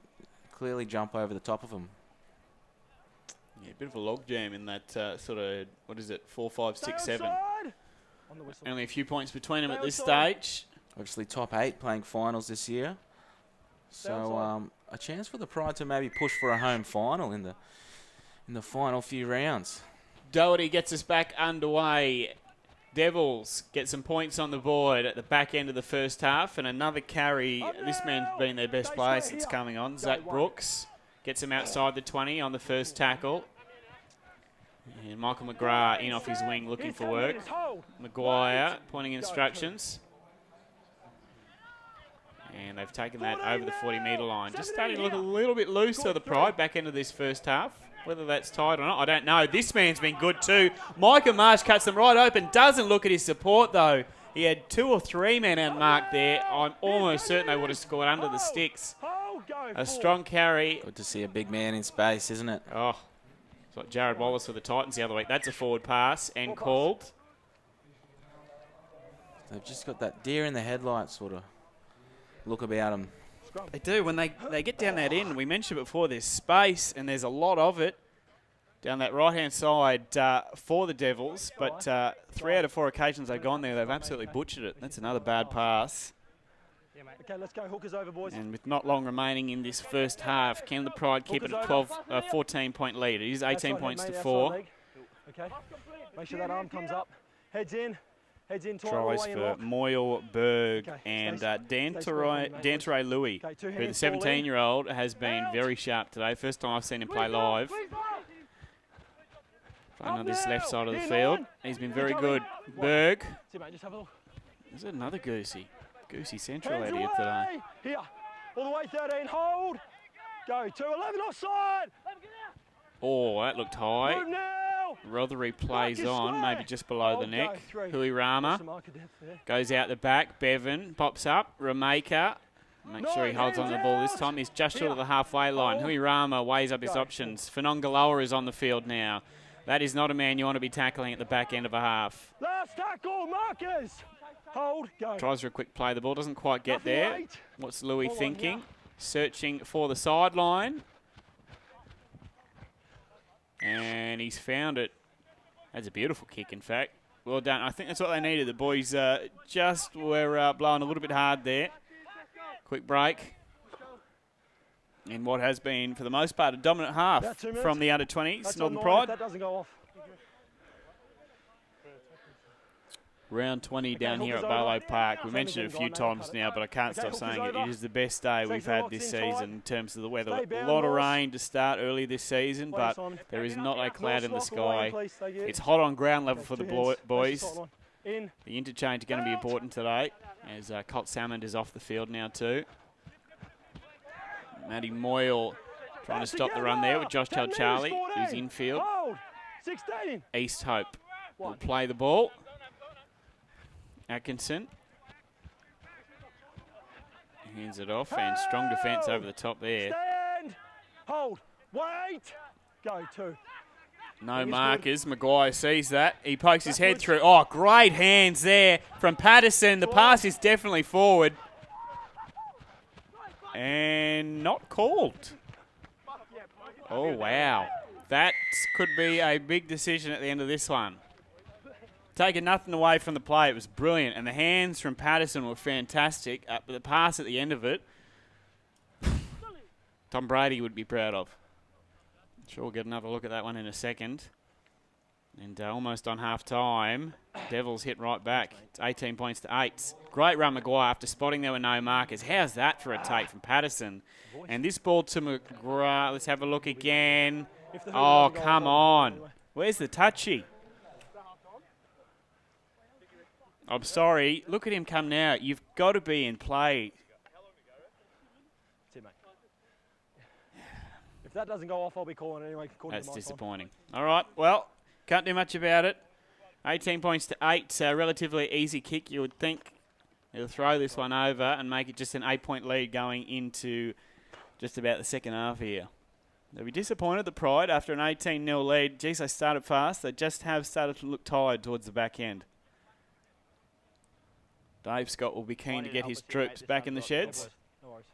clearly jump over the top of them. Yeah, a bit of a logjam in that sort of, 4, 5, 6, 7. Only a few points between them at this stage. Obviously top 8 playing finals this year. So a chance for the Pride to maybe push for a home final in the final few rounds. Doherty gets us back underway. Devils get some points on the board at the back end of the first half, and another carry. This man's been their best player since coming on. Zach Brooks gets him outside the 20 on the first tackle. And Michael McGrath in off his wing looking for work. Maguire pointing instructions. And they've taken that over the 40-metre line. Just starting to look a little bit looser, the Pride, back into this first half. Whether that's tight or not, I don't know. This man's been good too. Micah Marsh cuts them right open. Doesn't look at his support though. He had 2 or 3 men outmarked there. I'm almost certain they would have scored under the sticks. A strong carry. Good to see a big man in space, isn't it? Oh, it's like Jared Wallace for the Titans the other week. That's a forward pass and called. They've just got that deer in the headlights sort of look about them. They do. When they get down that end, we mentioned before, there's space and there's a lot of it down that right-hand side for the Devils. But 3 out of 4 occasions they've gone there, they've absolutely butchered it. That's another bad pass. Okay, let's go hookers over, boys. And with not long remaining in this first half, can the Pride keep it a 14-point lead? It is 18 points to 4. Okay, make sure that arm comes up. Heads in tight. Tries for Moyle, Berg, and Danteray Louis, who the 17-year-old has been very sharp today. First time I've seen him play live. Playing on this left side of the field. He's been very good. Berg. Is it another Goosey? Goosey Central out here today. Here, all the way 13, hold. Go, 2, 11 offside. Oh, that looked high. Move now. Rothery plays on, maybe just below the neck. Hui Rama goes out the back. Bevan pops up. Rameka, make sure he holds on the ball this time. He's just short of the halfway line. Hui Rama weighs up his options. Fanongaloa is on the field now. That is not a man you want to be tackling at the back end of a half. Last tackle, markers. Hold, go. Tries for a quick play. The ball doesn't quite get Nothing there. late. What's Louis Hold on, thinking? yeah. Searching for the sideline. And he's found it. That's a beautiful kick, in fact. Well done. I think that's what they needed. The boys just were blowing a little bit hard there. Quick break. In what has been, for the most part, a dominant half About 2 minutes. from the under-20s, That's Northern on 9 if Pride. that doesn't go off. Round 20 down hook here is at over. Barlow Park. We Same mentioned it as a few in gone, times cut it. now, but I can't Okay, stop hook is saying it. over. It is the best day Take we've the had locks this in tight. season in terms of the weather. Stay A bound, lot of Ross. rain to start early this season, Play, but Simon. there is not a cloud in the North lock away, sky. please, thank you. It's hot on ground level Okay, for the 2 hands. Face the boys. sideline. In. The interchange is going to be important today, as Colt Salmond is off the field now too. Matty Moyle trying to stop the run there with Josh 10 Charlie, metres, who's 14. infield. Hold. 16. East Hope will One. play the ball. Atkinson hands it off, and strong defence over the top there. Stand. Hold. Wait. Go. 2. No He's markers. Maguire sees that. He pokes his head through. Oh, great hands there from Patterson. The pass is definitely forward. And not called. Oh, wow. That could be a big decision at the end of this one. Taking nothing away from the play. It was brilliant. And the hands from Patterson were fantastic. But the pass at the end of it, Tom Brady would be proud of. Sure, we'll get another look at that one in a second. And almost on half-time, Devils hit right back. It's 18 points to 8. Great run, Maguire, after spotting there were no markers. How's that for a take from Patterson? And this ball to McGrath. Let's have a look again. Oh, come on. Where's the touchy? I'm sorry. Look at him come now. You've got to be in play. That's it, mate. If that doesn't go off, I'll be calling anyway. That's disappointing. All right, well, can't do much about it. 18 points to 8, relatively easy kick. You would think he'll throw this one over and make it just an 8-point lead going into just about the second half here. They'll be disappointed, the Pride, after an 18-0 lead. Geez, they started fast. They just have started to look tired towards the back end. Dave Scott will be keen to get his troops back in the sheds. No worries.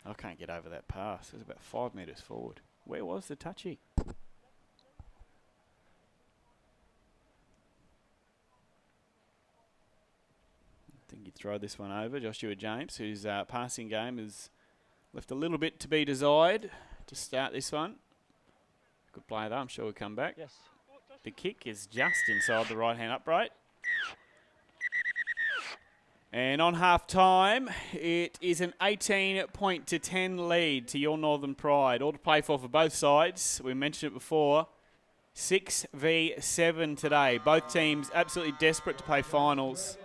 I can't get over that pass. It was about 5 metres forward. Where was the touchy? I think you throw this one over. Joshua James, whose passing game has left a little bit to be desired to start this one. Good play though. I'm sure we'll come back. Yes. The kick is just inside the right-hand upright. And on half-time, it is an 18 to 10 lead to your Northern Pride. All to play for both sides. We mentioned it before. 6v7 today. Both teams absolutely desperate to play finals.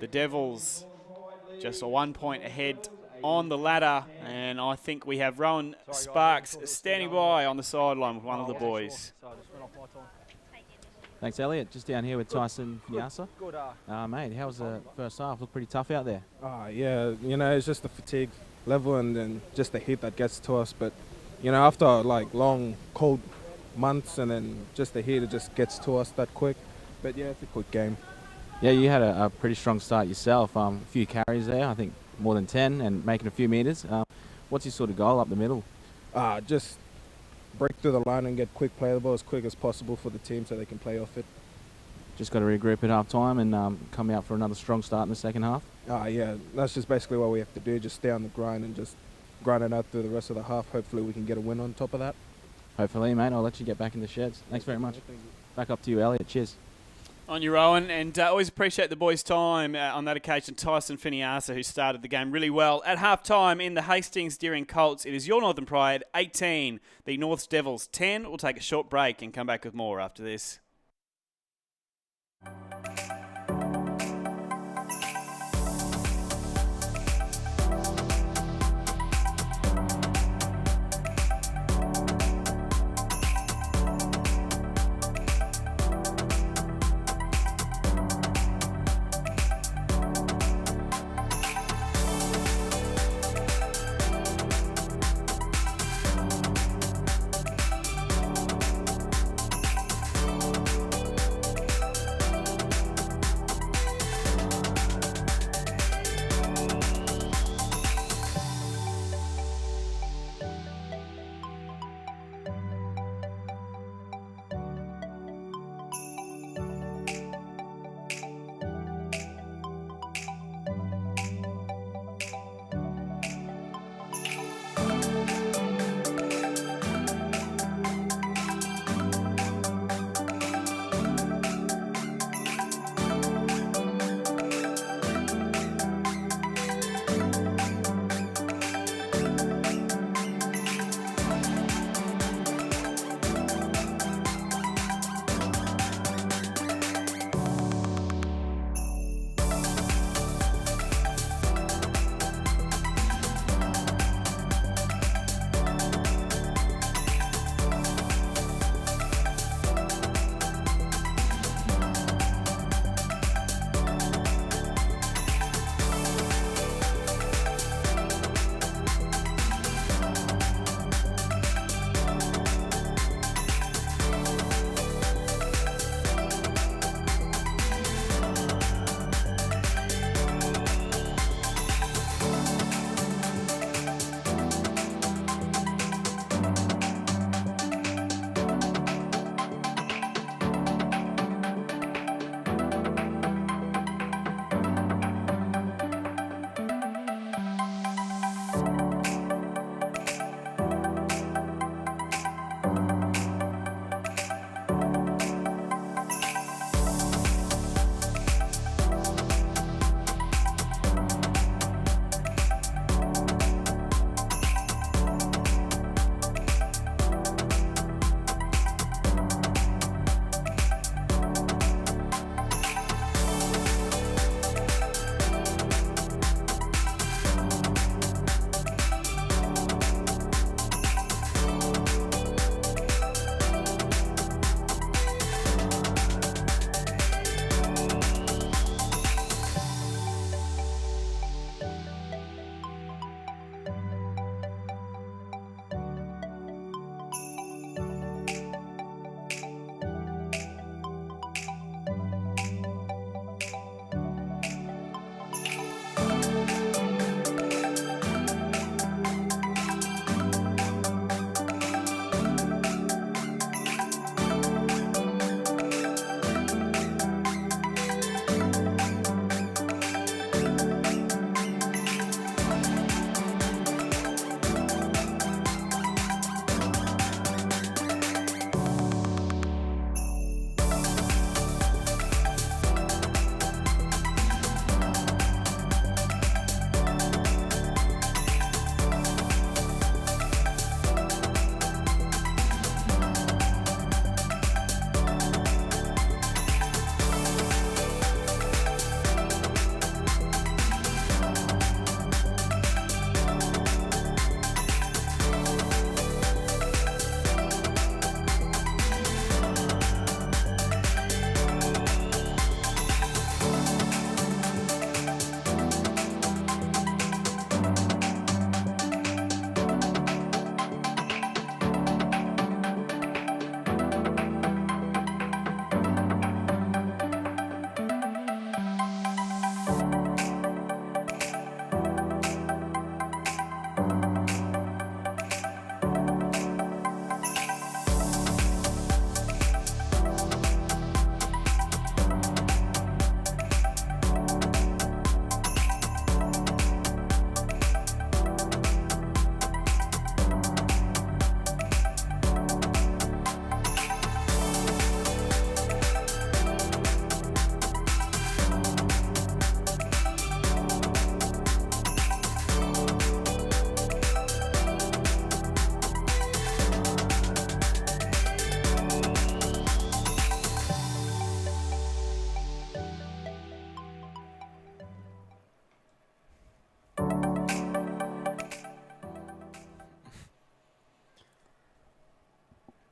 The Devils just a 1 point ahead on the ladder, and I think we have Rowan Sparks standing by on the sideline with one of the boys. So I just went off my time. Thanks, Elliot. Just down here with Tyson Fiasa. Good. Mate, how was the first half? Looked pretty tough out there. Yeah, it's just the fatigue level and then just the heat that gets to us. But, after like long, cold months and then just the heat, it just gets to us that quick. But yeah, it's a quick game. Yeah, you had a pretty strong start yourself. A few carries there, I think more than 10, and making a few metres. What's your sort of goal up the middle? Just break through the line and get quick play the ball as quick as possible for the team so they can play off it. Just got to regroup at half time and come out for another strong start in the second half? Yeah, that's just basically what we have to do, just stay on the grind and just grind it out through the rest of the half. Hopefully we can get a win on top of that. Hopefully, mate. I'll let you get back in the sheds. Thanks very much. Back up to you, Elliot. Cheers. On your own, and always appreciate the boys' time on that occasion. Tyson Finiasa, who started the game really well. At half-time in the Hastings Deering Colts, it is your Northern Pride 18, the Norths Devils 10. We'll take a short break and come back with more after this.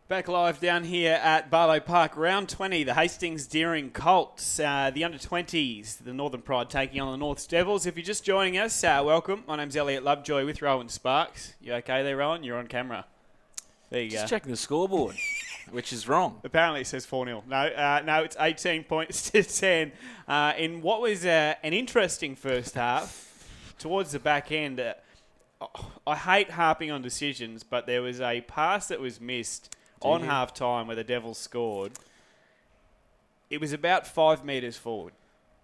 Back live down here at Barlow Park, round 20, the Hastings Deering Colts, the under-20s, the Northern Pride taking on the Norths Devils. If you're just joining us, welcome. My name's Elliot Lovejoy with Rowan Sparks. You okay there, Rowan? You're on camera. There you go. Just checking the scoreboard, which is wrong. Apparently it says 4-0. No, it's 18 points to 10. In what was an interesting first half, towards the back end, I hate harping on decisions, but there was a pass that was missed on half-time where the Devils scored. It was about 5 metres forward.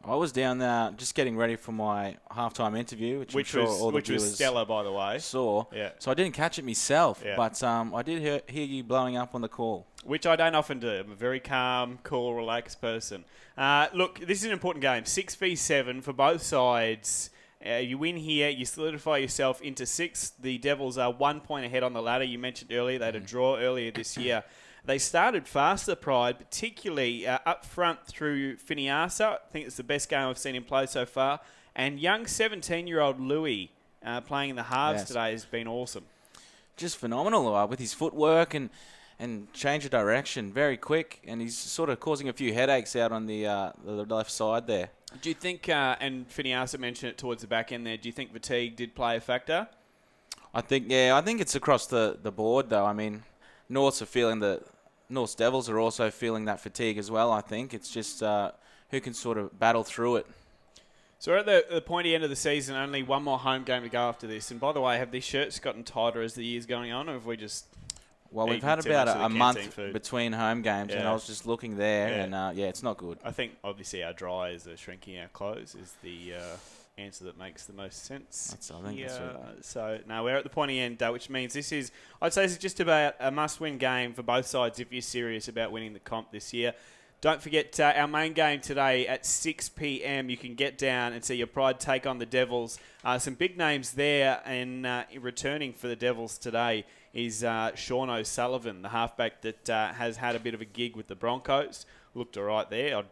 I was down there just getting ready for my halftime interview, which was stellar, by the way. Saw. Yeah. So I didn't catch it myself, but I did hear you blowing up on the call. Which I don't often do. I'm a very calm, cool, relaxed person. Look, this is an important game. 6v7 for both sides. You win here, you solidify yourself into 6th. The Devils are 1 point ahead on the ladder. You mentioned earlier they had a draw earlier this year. They started fast, the Pride, particularly up front through Finiasa. I think it's the best game I've seen him play so far. And young 17-year-old Louis playing in the halves today has been awesome. Just phenomenal with his footwork and change of direction very quick. And he's sort of causing a few headaches out on the left side there. Do you think, and Finiasa mentioned it towards the back end there, do you think fatigue did play a factor? I think it's across the board, though. I mean, Norths Devils are also feeling that fatigue as well, I think. It's just who can sort of battle through it. So we're at the pointy end of the season, only one more home game to go after this. And by the way, have these shirts gotten tighter as the year's going on, or have we just... Well, we've had about a month between home games, and I was just looking there, and it's not good. I think, obviously, our dryers are shrinking our clothes is the answer that makes the most sense. That's right. So, no, we're at the pointy end, which means this is just about a must-win game for both sides if you're serious about winning the comp this year. Don't forget our main game today at 6 p.m. You can get down and see your Pride take on the Devils. Some big names there, and returning for the Devils today is Sean O'Sullivan, the halfback that has had a bit of a gig with the Broncos. Looked all right there. I'd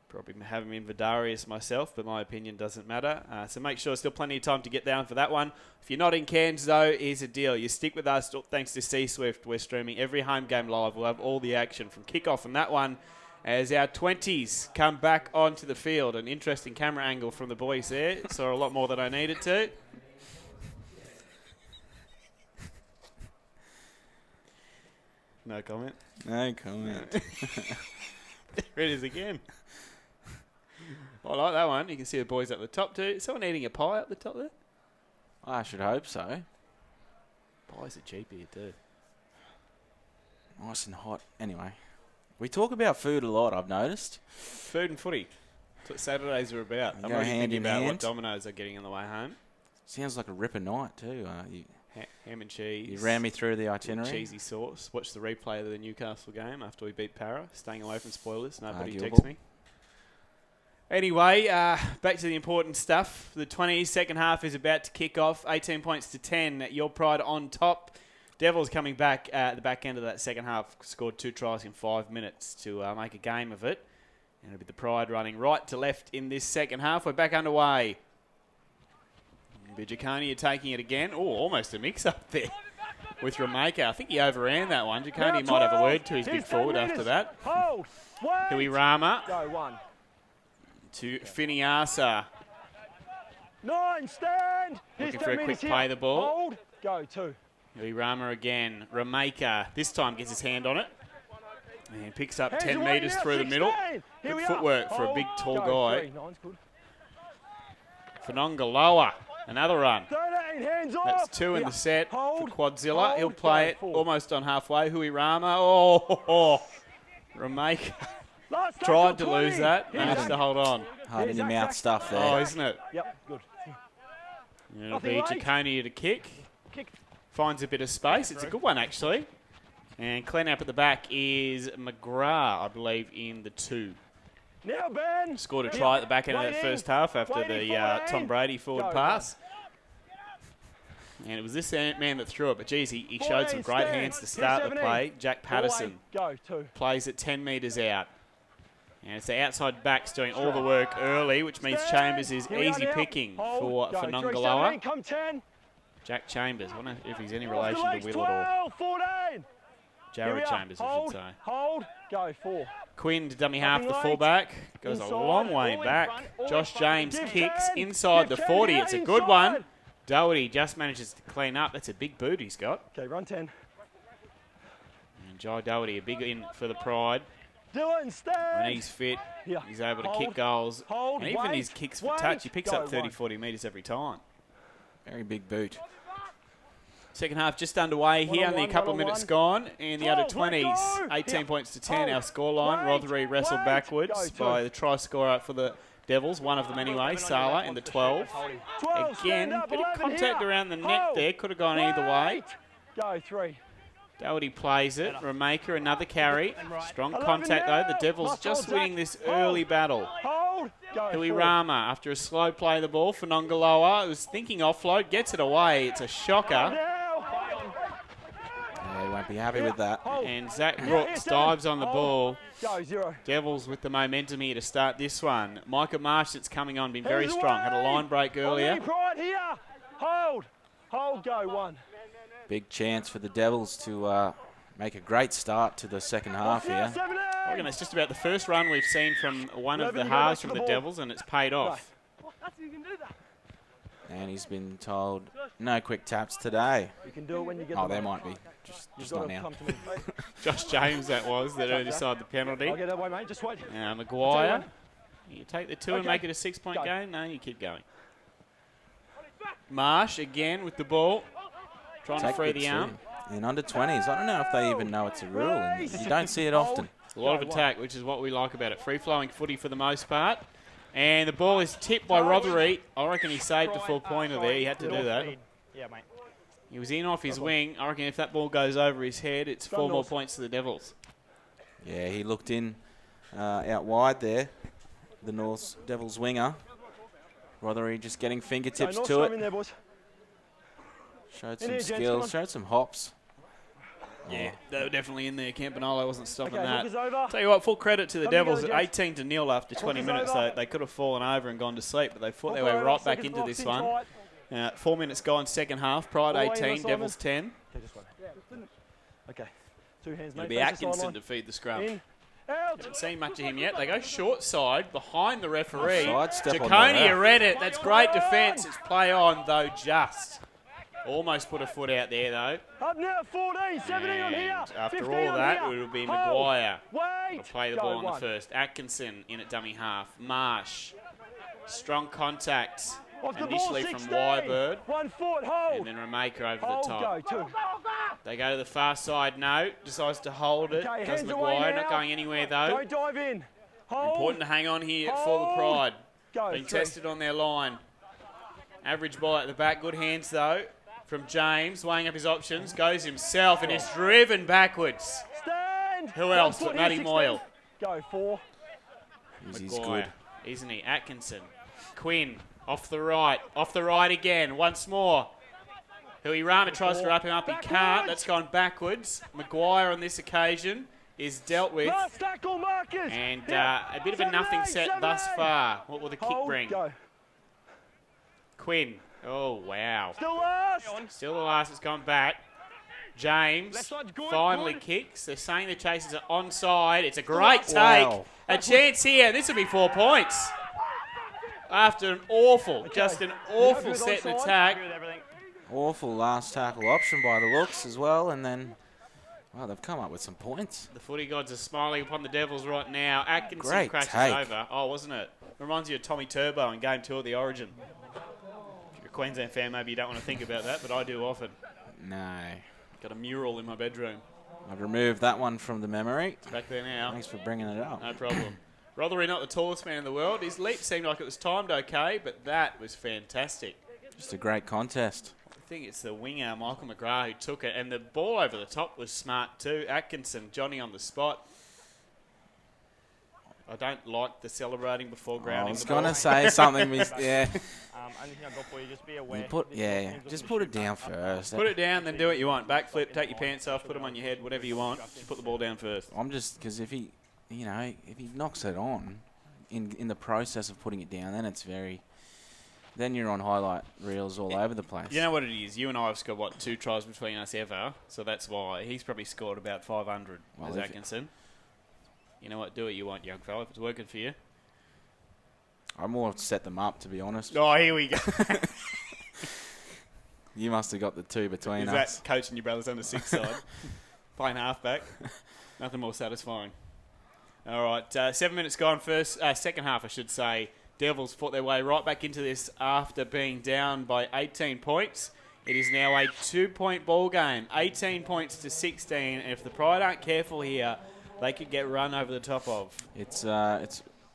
probably have him in Vidarius myself, but my opinion doesn't matter. So make sure there's still plenty of time to get down for that one. If you're not in Cairns, though, here's a deal. You stick with us thanks to C-Swift. We're streaming every home game live. We'll have all the action from kickoff on that one as our 20s come back onto the field. An interesting camera angle from the boys there. Saw a lot more than I needed to. No comment? No comment. There it is again. I like that one. You can see the boys up the top too. Is someone eating a pie up the top there? I should hope so. Pies are cheap here too. Nice and hot. Anyway, we talk about food a lot, I've noticed. Food and footy. That's what Saturdays are about. I'm already thinking about what Domino's are getting on the way home. Sounds like a ripper night too. Ham and cheese. You ran me through the itinerary. Cheesy sauce. Watch the replay of the Newcastle game after we beat Para. Staying away from spoilers. Nobody texts me. Anyway, back to the important stuff. The 20s second half is about to kick off. 18 points to 10. Your Pride on top. Devils coming back at the back end of that second half. Scored 2 tries in 5 minutes to make a game of it. And it'll be the Pride running right to left in this second half. We're back underway. Jaconia taking it again. Oh, almost a mix-up there with Rameka. I think he overran that one. Jaconia might have a word to his big forward after that. Hui Rama. Go 1. To Finiasa. 9, stand. Looking for a quick play the ball. Hold. Go 2. Hui Rama again. Rameka this time gets his hand on it. And picks up 10 metres through the middle. Good footwork for a big, tall guy. Fanongaloa. Another run. 13, hands off. That's 2 in the set for Quadzilla. He'll play it almost on halfway. Hui Rama. Oh. Rameka tried to lose that. Managed to hold on. Hard in your mouth stuff there. Oh, isn't it? Yep, good. It'll be Jaconia to kick. Finds a bit of space. It's a good one, actually. And clean-up at the back is McGrath, I believe, in the 2. Now, Ben. Scored a try at the back end of that first half after the Tom Brady forward pass. And it was this man that threw it. But, geez, he showed some great hands to start the play. Jack Patterson plays it 10 metres out. And it's the outside backs doing all the work early, which means Chambers is easy picking for Nongaloa. Jack Chambers. I wonder if he's any relation to Will at all. 14. Jared Here we are. Chambers, I should say. Hold, go, 4. Quinn to dummy half, the Left. fullback. Goes Inside, a long way all in back. front, all in Josh front. James Give kicks 10. inside Give the 10 40. here, It's a good one. inside. Doherty just manages to clean up. That's a big boot he's got. Okay, run 10. And Jai Doherty, a big in for the Pride. Do it and stand. When he's fit, Here. he's able to Hold, kick goals. hold, And even wait, his kicks for wait. touch, he picks Go, up 30, 1. 40 metres every time. Very big boot. Second half just underway here, only a One-on-one, couple of minutes gone. In the Go, under 20s, let go. 18 Here. points to 10, Hold. our scoreline. Wait, Rothery wrestled wait. backwards Go, by two. the try scorer for the Devils, one of them anyway, Sala in the 12. 12, Again, stand up, bit of 11 contact here. around the neck Hold. there, could have gone either way. Wait. Go, 3. Doherty plays it, Remaker another carry. Strong 11 contact though, the now. Devils Must just hold, winning Jack. this Hold. early battle. Hold. Go, 4. Rama, after a slow play of the ball for Nongaloa, was thinking offload, gets it away. It's a shocker. Now. Yeah, he won't be happy with that. Hold. And Zach Yeah, Brooks yeah, dives on the hold. ball. Go, 0. Devils with the momentum here to start this one. Micah Marsh that's coming on, been very He's strong. Had a away. line break earlier. On me, Pride, here. Hold. Hold, go, 1. Big chance for the Devils to make a great start to the second half Yeah, here. 17. I reckon it's just about the first run we've seen from one of Eleven, the you go back halves to from the the ball. Devils, and it's paid off. And he's been told no quick taps today. You can do it when you get Oh, the there ball. might be. Just You've not got to now. come to me. Josh James that was that earned aside the penalty. I'll get that way, mate. Just wait. Maguire, you take the 2 and Okay. make it a 6-point Go. game? No, you keep going. Marsh again with the ball, trying to Take free the the arm. two. In under 20s, I don't know if they even know it's a rule. And you don't see it often. A lot of Go, one. attack, which is what we like about it. Free-flowing footy for the most part. And the ball is tipped by Rothery. I reckon he saved the full pointer there. He had to do that. Yeah, mate. He was in off his wing. I reckon if that ball goes over his head, it's 4 more North. points to the Devils. Yeah, he looked in out wide there. The North Devils winger. Rothery just getting fingertips North, to throw him it. in there, boys. Showed In some here, gents, come skills, on. showed some hops. Yeah, they were definitely in there. Campanolo wasn't stopping Okay, that. hook is over. Tell you what, full credit to the Come Devils together, at gents. 18-0 after 20 is minutes. over. They could have fallen over and gone to sleep, but they fought their Hook way over, right back seconds into blocks this in one. tight. 4 minutes gone, second half. Pride All the way in 18, there, Devils 10. Okay, just wait. Okay. 2 hands, It'll mate. be Face the Atkinson sideline. to feed the scrum. In. Out. Haven't seen much of him yet. They go short side behind the referee. Sidestep on Jaconia the ref. read it. That's great defence. It's play on, though, just. Almost put a foot out there, though. Up now, 14, 17 on here. And after 15 all on that, here. it'll be Hold. Maguire. Wait. Will play the Go, ball on the 1. first. Atkinson in at dummy half. Marsh. Strong contact Off the ball, initially 16. from Wyberg. 1 foot, hold. And then Remaker over Hold, the top. go, 2. They go to the far side. No. Decides to hold it. Okay, Does hands away Maguire. now. Not going anywhere, though. Don't dive in. Hold. Important to hang on here for the Hold. Pride. Go, Being 3. tested on their line. Average ball at the back. Good hands, though, from James. Weighing up his options. Goes himself and is driven backwards. Stand. Who 1 else foot but here, Matty 16. Moyle? Go, 4. He's Maguire, good. isn't he? Atkinson. Quinn, off the right. Off the right again. Once more. Rama tries to wrap him up. He can't. That's gone backwards. Maguire on this occasion is dealt with. Last tackle markers. And Here. a bit of a nothing 78, set thus 78. far. What will the kick Hold, bring? Go. Quinn. Oh, wow. Still last. Still the last has gone back. James Left side's good, finally good. kicks. They're saying the Chasers are onside. It's a great take. Wow. A chance here. This will be 4 points. After an awful, just an awful with set and onside? attack. Agree with everything. Awful last tackle option by the looks as well. And then, well, they've come up with some points. The footy gods are smiling upon the Devils right now. Atkinson Great crashes take. over. Oh, wasn't it? Reminds you of Tommy Turbo in Game 2 of the Origin. If you're a Queensland fan, maybe you don't want to think about that, but I do often. No. Got a mural in my bedroom. I've removed that one from the memory. It's back there now. Thanks for bringing it up. No problem. Rothery not the tallest man in the world. His leap seemed like it was timed okay, but that was fantastic. Just a great contest. I think it's the winger, Michael McGrath, who took it. And the ball over the top was smart too. Atkinson, Johnny on the spot. I don't like the celebrating before grounding I was the going ball. to say something. Yeah. Only thing I've got for you, just be aware. Just put it down first. Put it down, then do what you want. Backflip, take your pants off, put them on your head, whatever you want. Just put the ball down first. I'm just, because if he knocks it on in the process of putting it down, then it's very then you're on highlight reels all over the place. You know what it is? You and I have scored, what, 2 tries between us ever? So that's why. He's probably scored about 500 as Atkinson. You know what? Do what you want, young fella, if it's working for you. I more set them up, to be honest. Oh, here we go. You must have got the 2 between Is us. that coaching your brothers under 6 side? Playing halfback. Nothing more satisfying. All right, 7 minutes gone second half, I should say. Devils fought their way right back into this after being down by 18 points. It is now a 2-point ball game, 18 points to 16. And if the Pride aren't careful here, they could get run over the top of. It's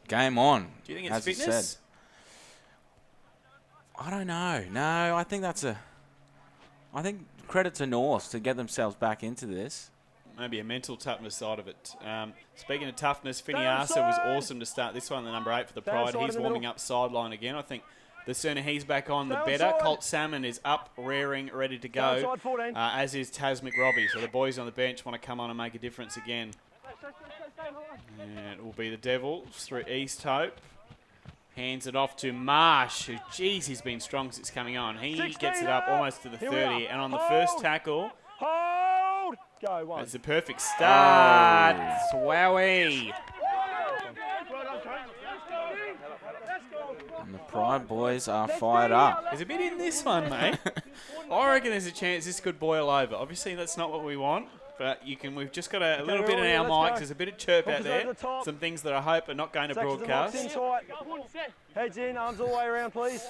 game on. Do you think it's as you fitness? said. I don't know. No, I think I think credit to North to get themselves back into this. Maybe a mental toughness side of it. Speaking of toughness, Finiasa was awesome to start this one, the number 8 for the Pride. He's warming up sideline again. I think the sooner he's back on, the better. Colt Salmon is up, rearing, ready to go, as is Taz McRobbie. So the boys on the bench want to come on and make a difference again. And it will be the Devils through East Hope. Hands it off to Marsh, who, geez, he's been strong since coming on. He gets it up almost to the 30, and on the first tackle, Hold! Go, 1. it's a perfect start. Wowie. And the Pride boys are fired up. There's a bit in this one, mate. I reckon there's a chance this could boil over. Obviously, that's not what we want, but we've just got a little bit in our mics. There's a bit of chirp out there. Some things that I hope are not going to broadcast. Heads in, arms all the way around, please.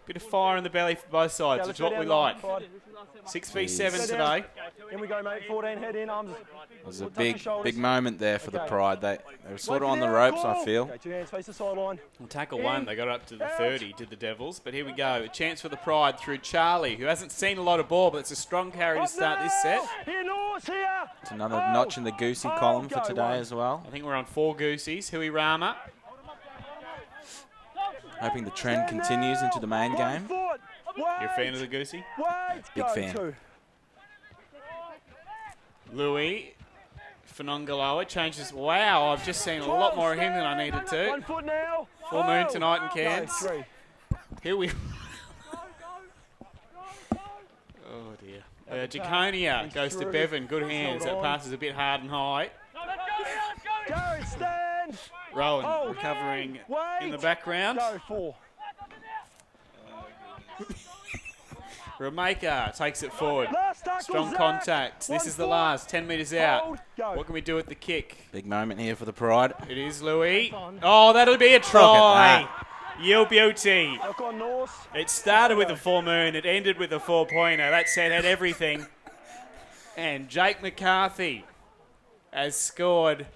Bit of fire in the belly for both sides. It's what we like. 6v7 today. In we go, mate. 14, head in, arms. It was a big moment there for the Pride. They were sort of on the ropes, I feel. Okay, 2 hands face the sideline. Well, tackle 1, they got it up to the 30, did the Devils. But here we go. A chance for the Pride through Charlie, who hasn't seen a lot of ball, but it's a strong carry to start this set. Here, Norse, here. It's another notch in the Goosey column for today as well. I think we're on 4 Goosies. Hui Rama. Hoping the trend continues into the main game. You're a fan of the Goosey? Big fan. Louis Fanongaloa changes. Wow, I've just seen a lot more of him than I needed to. 1 foot now. Full moon tonight in Cairns. Go, 3. Here we Oh dear. Jaconia goes to Bevan. Good hands. That pass is a bit hard and high. Go, stand. Rowan recovering in the background. Go, 4. Rameka takes it forward. Last tackle, Strong Zach. contact. This is the last. 10 metres out. Hold, go. What can we do with the kick? Big moment here for the Pride. It is Louis. Oh, that'll be a try. You beauty. Look on Norse. It started with a full moon. It ended with a 4-pointer. That set had everything. And Jake McCarthy has scored.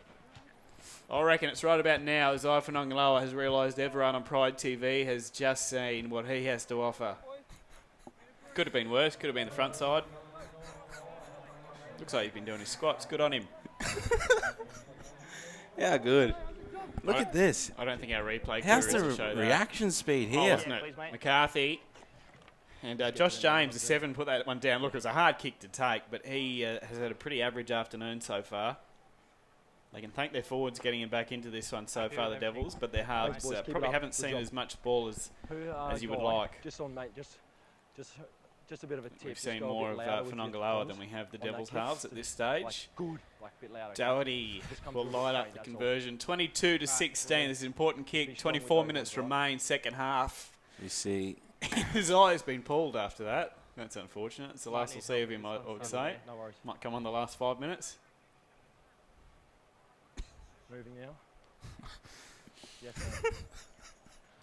I reckon it's right about now as Ifanongaloa has realised everyone on Pride TV has just seen what he has to offer. Could have been worse. Could have been the front side. Looks like he's been doing his squats. Good on him. Yeah, good. Look at this. I don't think our replay How's crew is to the show that. reaction speed Oh, here? wasn't it? McCarthy. And Josh James, the 7, put that one down. Look, it was a hard kick to take, but he has had a pretty average afternoon so far. They can thank their forwards getting him back into this one so far, the Devils, but their halves probably haven't seen as much ball as you would like. Just on, mate. Just a bit of a tip. We've seen more of Fanongaloa than we have the Devils halves at this stage. Doherty will light up the conversion. 22 to 16. This is an important kick. 24 minutes remain, second half. You see, His eye's been pulled after that. That's unfortunate. It's the last we'll see of him, I would say. No worries. Might come on the last 5 minutes. Moving now. Yes,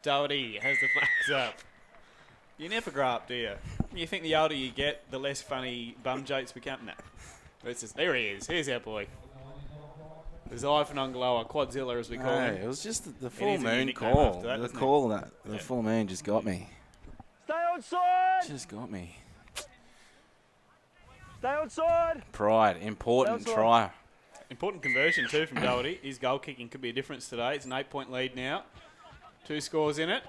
Doherty has the flags up. You never grow up, do you? You think the older you get, the less funny bum jokes become? No. There he is. Here's our boy. There's Ifanongaloa, Quadzilla as we call him. it was just the It full is a moon unique name call. after that, The isn't it? call that the full moon just got me. Stay outside. Just got me. Stay outside. Pride, important Outside. try. Important conversion too from Doherty. His goal kicking could be a difference today. It's an 8-point lead now. 2 scores in it.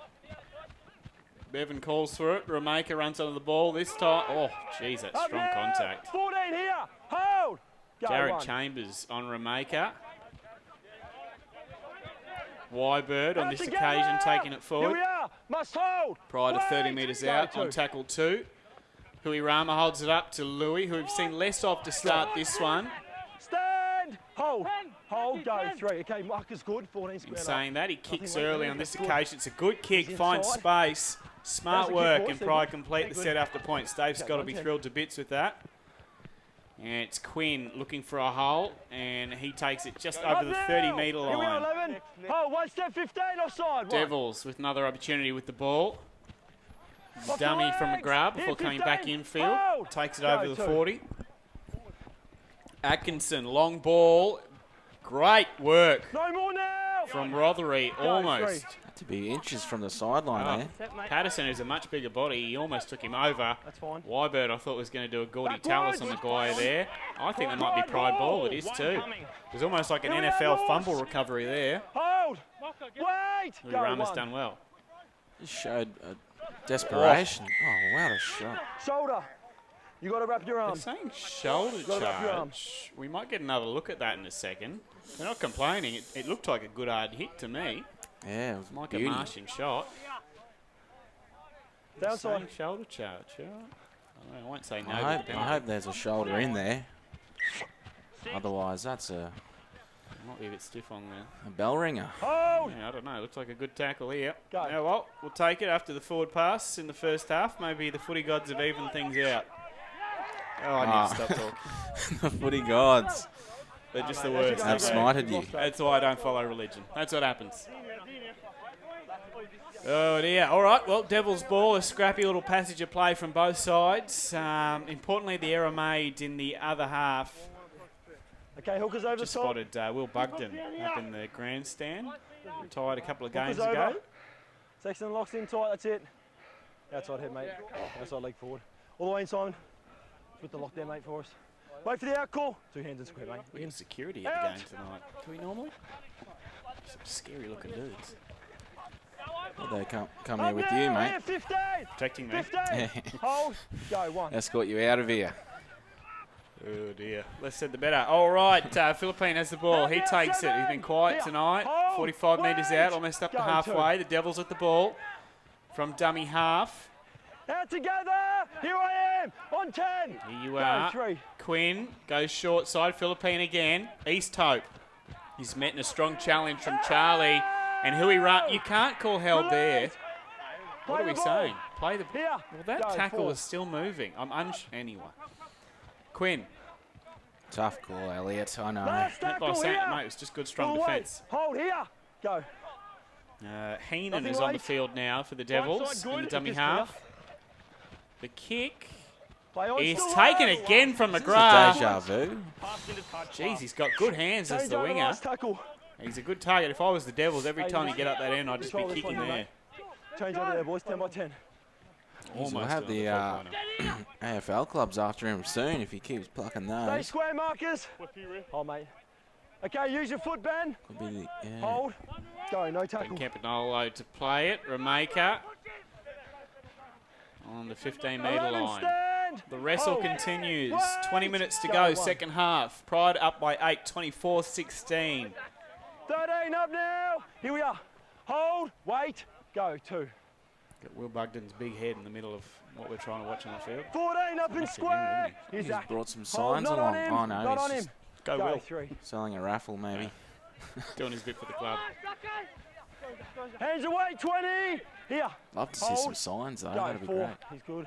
Bevan calls through it. Rameka runs under the ball this time. Oh, jeez, that's Up strong now. contact. 14 here. Hold. Go, Jared 1. Chambers on Rameka. Wybird on Out this together. occasion taking it Here forward. we are. Must hold. Prior to 30 Wait. metres Go, out 2. on tackle 2. Hui Rama holds it up to Louis, who we've seen less of to start this one. Stand. Hold. Hold. Go. 3. Okay, marker's good. 14 In square. saying that, he kicks Nothing early went on this good. occasion. It's a good kick, He's finds inside. space. There's Smart a kick, work, boys. and They're Pride good. complete the They're set good. after points. Dave's Okay, got to be 110. thrilled to bits with that. And it's Quinn looking for a hole, and he takes it just over the 30-metre Here we are, line. 11. Hold. 1 step 15 offside. 1. Devils with another opportunity with the ball. Off the Dummy from a legs. grab Here, before coming back 15. infield. Hold. Takes it Go, over the 2. 40. Atkinson, long ball. Great work No more now. from Rothery, almost. Had to be inches from the sideline there. Patterson, who's a much bigger body, he almost took him over. That's fine. Wybird, I thought, was going to do a Gordy Backwards. Tallis on the guy there. I think that might be Pride ball. It is too. It was almost like an Here we are, NFL boys. fumble recovery there. Hold. Wait. Louis Go. Rama's 1. done well. Just showed desperation. Oh, what a shot. Shoulder. You got to wrap your They're arm. saying shoulder Gotta wrap your arm. charge. We might get another look at that in a second. They're not complaining. It looked like a good hard hit to me. Yeah, it was Like a beauty. Martian shot. Downside. Saying shoulder charge. Yeah. I won't say no. I to the hope, penalty. there's a shoulder in there. Otherwise, that's a Might be a bit stiff on there. bell ringer. Hold. Yeah, I don't know. Looks like a good tackle here. Go. Yeah, well, we'll take it after the forward pass in the first half. Maybe the footy gods have evened things out. Oh, I need to stop talking. The footy gods They're just the mate, worst. have smited you. That's why I don't follow religion. That's what happens. Oh dear. All right. Well, Devils ball, a scrappy little passage of play from both sides. Importantly, the error made in the other half. Okay, hookers over Just the top. spotted Will Bugden up in the grandstand. Retired a couple of games Hookers ago. over. Sexton locks in tight. That's it. Outside head, mate. Outside leg forward. All the way in, Simon. With the lock there, mate, for us. Wait for the out call. 2 hands and square, mate. We get security at the game tonight. Do we normally? Some scary looking dudes. Well, they come here with you, mate. 15. Protecting me. 15. Hold. Go. 1. Escort you out of here. Oh dear. Less said the better. All right, Philippine has the ball. He takes it. He's been quiet tonight. 45 metres out, almost up to halfway. The Devils at the ball from dummy half. Out together. Here I am. On 10. Here you Go, are. 3. Quinn goes short side. Philippine again. East Hope. He's met in a strong challenge from Charlie. And Hui Run. You can't call held there. What are we saying? Play the. Here. Well, that Go, tackle 4. is still moving. Anyway. Quinn. Tough call, Elliot. I know. Last Not by tackle saying here. it, mate. It was just good, strong All the way. defence. Hold here. Go. Heenan Nothing is on the late. field now for the Right Devils side in the good, dummy just half. The kick Play on. is still taken low. again from This is a McGrath. deja vu. Jeez, he's got good hands as Change the over winger. last tackle. He's a good target. If I was the Devils, every time you get up that end, I'd just be Control this kicking one, there. mate. Change over there, boys. 10 by 10. Almost We'll have doing the full-timer. AFL clubs after him soon if he keeps plucking Stay those. square markers. Hold, mate. Okay, use your foot, Ben. Could be the, yeah. Hold. Go, no Ben tackle. Campanolo to play it. Remaker on the 15-metre 11, line. stand. The wrestle Hold. continues. Wait. 20 minutes to Go, go, 1. second half. Pride up by 8, 24-16. 13 up now. Here we are. Hold. Wait. Go. 2. Got Will Bugden's big head in the middle of what we're trying to watch on the field. 14 up in Massive square. unit, Here's He's Zach. brought some Hold, signs not along. on him. Oh no, Not on he's him. just Go, Go. Will. 3. selling a raffle maybe. Doing his bit for the club. Hands away. 20. Here. Love to see some Hold. signs though. Go. That'd be 4. great. He's good.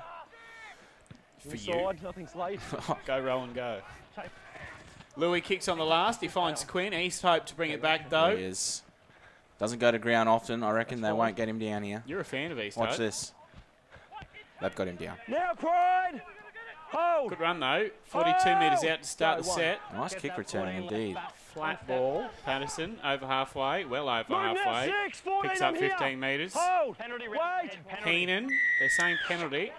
For you. Inside. Nothing's late. Go, Rowan, go. Louis kicks on the last. He finds Quinn. East Hope to bring it back, There though. he is. Doesn't go to ground often. I reckon they That's won't get him down here. You're a fan of East Watch Hope. this. They've got him down. Now, Pride. Hold. Good run, though. 42 metres out to start Go, the 1. set. Nice kick return indeed. Flat ball. Patterson over halfway. Well over Move now. halfway. 6. 14 Picks up I'm here. 15 metres. Hold. Penalty. Wait. Heenan. They're saying penalty.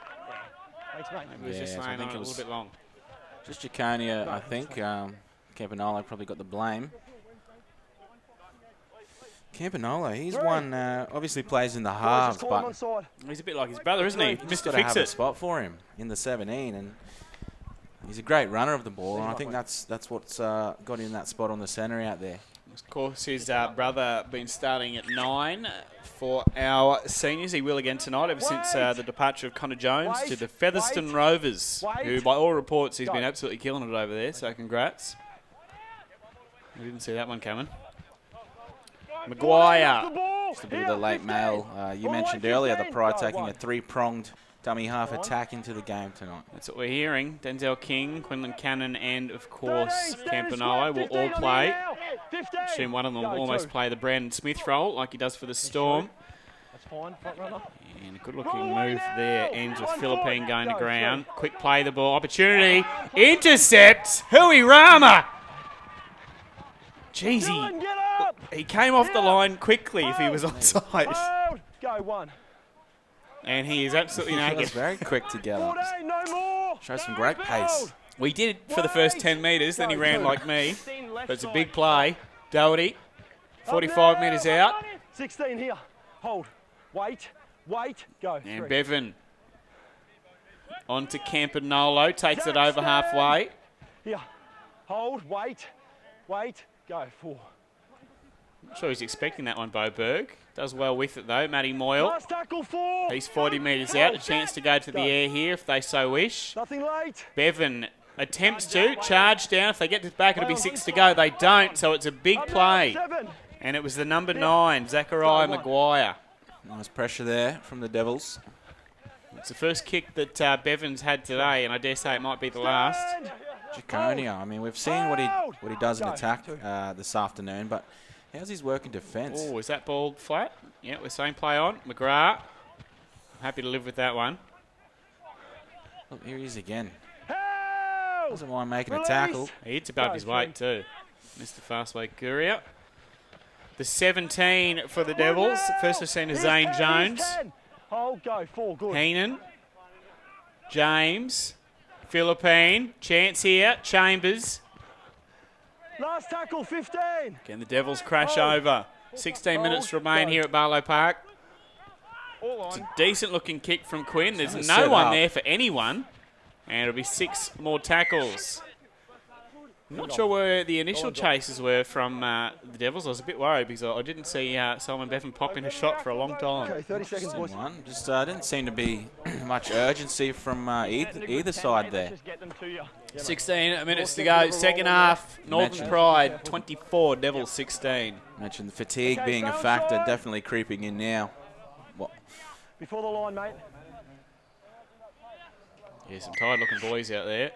Thanks, mate. Maybe it was just Yes, I laying think on it a was- little bit long. Just Jaconia, I think. Campanolo probably got the blame. Campanolo, he's Three. one, obviously plays in the Boys, halves, just call him but on side. He's a bit like his brother, isn't he? just Mr. got to have a Fix-It. spot for him in the 17, and he's a great runner of the ball, and I think that's what's got him that spot on the centre out there. Of course, his brother been starting at 9 for our seniors. He will again tonight, ever since the departure of Connor Jones to the Featherston Rovers, who, by all reports, he's been absolutely killing it over there. So, congrats. We didn't see that one coming. Maguire. Just a bit of the late mail. You mentioned earlier the Pride taking a 3-pronged dummy half attack into the game tonight. That's what we're hearing. Denzel King, Quinlan Cannon, and, of course, Campanolo will all play. Assume one of them will almost play the Brandon Smith role like he does for the Storm. And a good-looking move there. Ends with Philippine going to ground. Quick play the ball. Opportunity. Intercept. Hui Rama. Jeez, he came off the line quickly if he was onside. Go one. And he is absolutely He naked. was very quick to get up. Shows some great pace. We did it for the first 10 metres, then he ran like me. But it's a big play. Doherty, 45 metres out. 16 here. Hold. Wait. Go. And Bevan on to Campanolo. Takes it over halfway. Here. Hold. Wait. Go. 4. Not sure he's expecting that one, Bo Berg. Does well with it, though. Matty Moyle. Last tackle 4. He's 40 metres out. A chance to go to the air here if they so wish. Nothing late. Bevan attempts to. Charge down. If they get this back, it'll be 6 to go. They don't, so it's a big play. 7. And it was the number 9, Zachariah Maguire. Nice pressure there from the Devils. It's the first kick that Bevan's had today, and I dare say it might be the last. Jaconia, I mean, we've seen what he does in attack this afternoon, but how's his work in defence? Oh, is that ball flat? Yeah, we're saying play on. McGrath. I'm happy to live with that one. Look, here he is again. Help! Doesn't mind making a tackle. He hits above his weight too. Mr. Fastway Courier. The 17 for the Devils. First I've seen is Zane Jones. Oh, go. 4. Good. Heenan. James. Philippine. Chance here. Chambers. Last tackle 15. Again, the Devils crash over. 16 minutes remain here at Barlow Park. It's a decent looking kick from Quinn. There's no one there for anyone. And it'll be 6 more tackles. I'm not sure where the initial chases were from the Devils. I was a bit worried because I didn't see Solomon Bevan pop in a shot for a long time. Okay, 30 seconds, boys. Just didn't seem to be much urgency from either side there. 16 minutes to go. Second half, Northern Pride 24, Devils 16. Mentioned the fatigue being a factor, definitely creeping in now. Before the line, mate. Yeah, some tired-looking boys out there.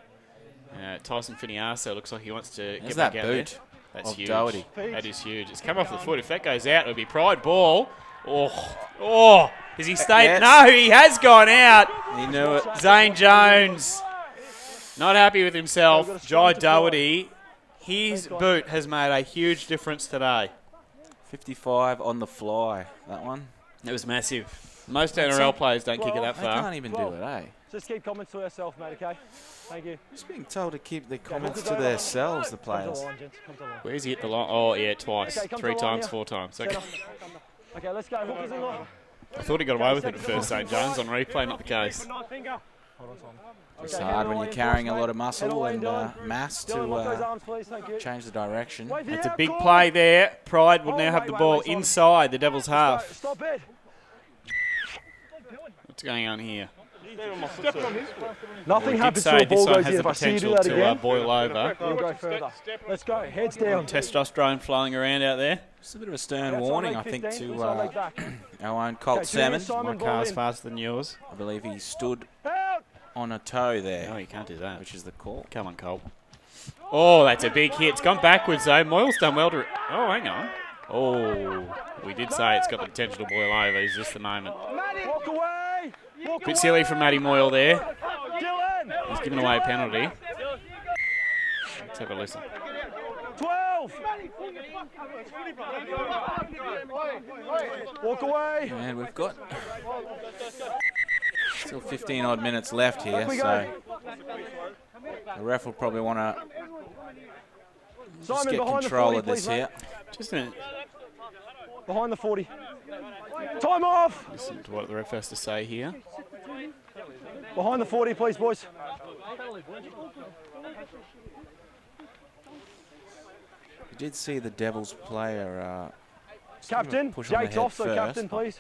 Tyson Finiaso looks like he wants to There's get back that out there. boot That's of huge. Doherty. That is huge. It's come off the foot. If that goes out, it'll be Pride ball. Oh! Has he stayed? Yes. No, he has gone out. He knew it. Zane Jones, not happy with himself. Jai Doherty, his boot has made a huge difference today. 55 on the fly, that one. It was massive. Most NRL players don't kick it that They far. can't even do it, eh? Just keep comments to ourselves, mate, okay? Thank you. Just being told to keep the comments to themselves, the players. Where's he hit the line? Oh, yeah, twice. Okay, come 3 to the line times, here. 4 times. Okay. Okay, let's go. Hookers in line. I thought he got away with it at first, St. John's. On replay, not the case. It's hard when you're carrying a lot of muscle and mass Dylan, lock those to arms, please. Thank you. change the direction. Wait for the It's a big outcall. play there. Pride will now have the ball wait, Simon. inside the Devils' half. Stop it. What's going on here? Nothing We did happens say till the this ball one goes has in. the If I see you do potential that to again, boil over. we'll go further. Let's go. Heads down. Testosterone flowing around out there. Just a bit of a stern That's warning, on I leg think, 15, to on leg back. our own Colt Okay, Salmon. Simon, My ball car's in. faster than yours. I believe he stood Out. on a toe No, there, you can't do that. which is the call. Come on, Cole. Oh, that's a big hit. It's gone backwards, though. Moyle's done well to... Oh, hang on. Oh, we did say it's got the potential to boil over. Is this the moment? Walk away. Walk Bit silly from Matty Moyle there. Dylan. He's given away a penalty. Let's have a listen. 12. Walk away. And we've got still 15 odd minutes left here, so the ref will probably want to just Simon, get behind control the 40, of this please, here. Just a Behind the 40. Time off. listen to what the ref has to say here. Behind the 40, please, boys. did see the Devils player. Captain, push on the Jake's head off, so first, captain, but- please.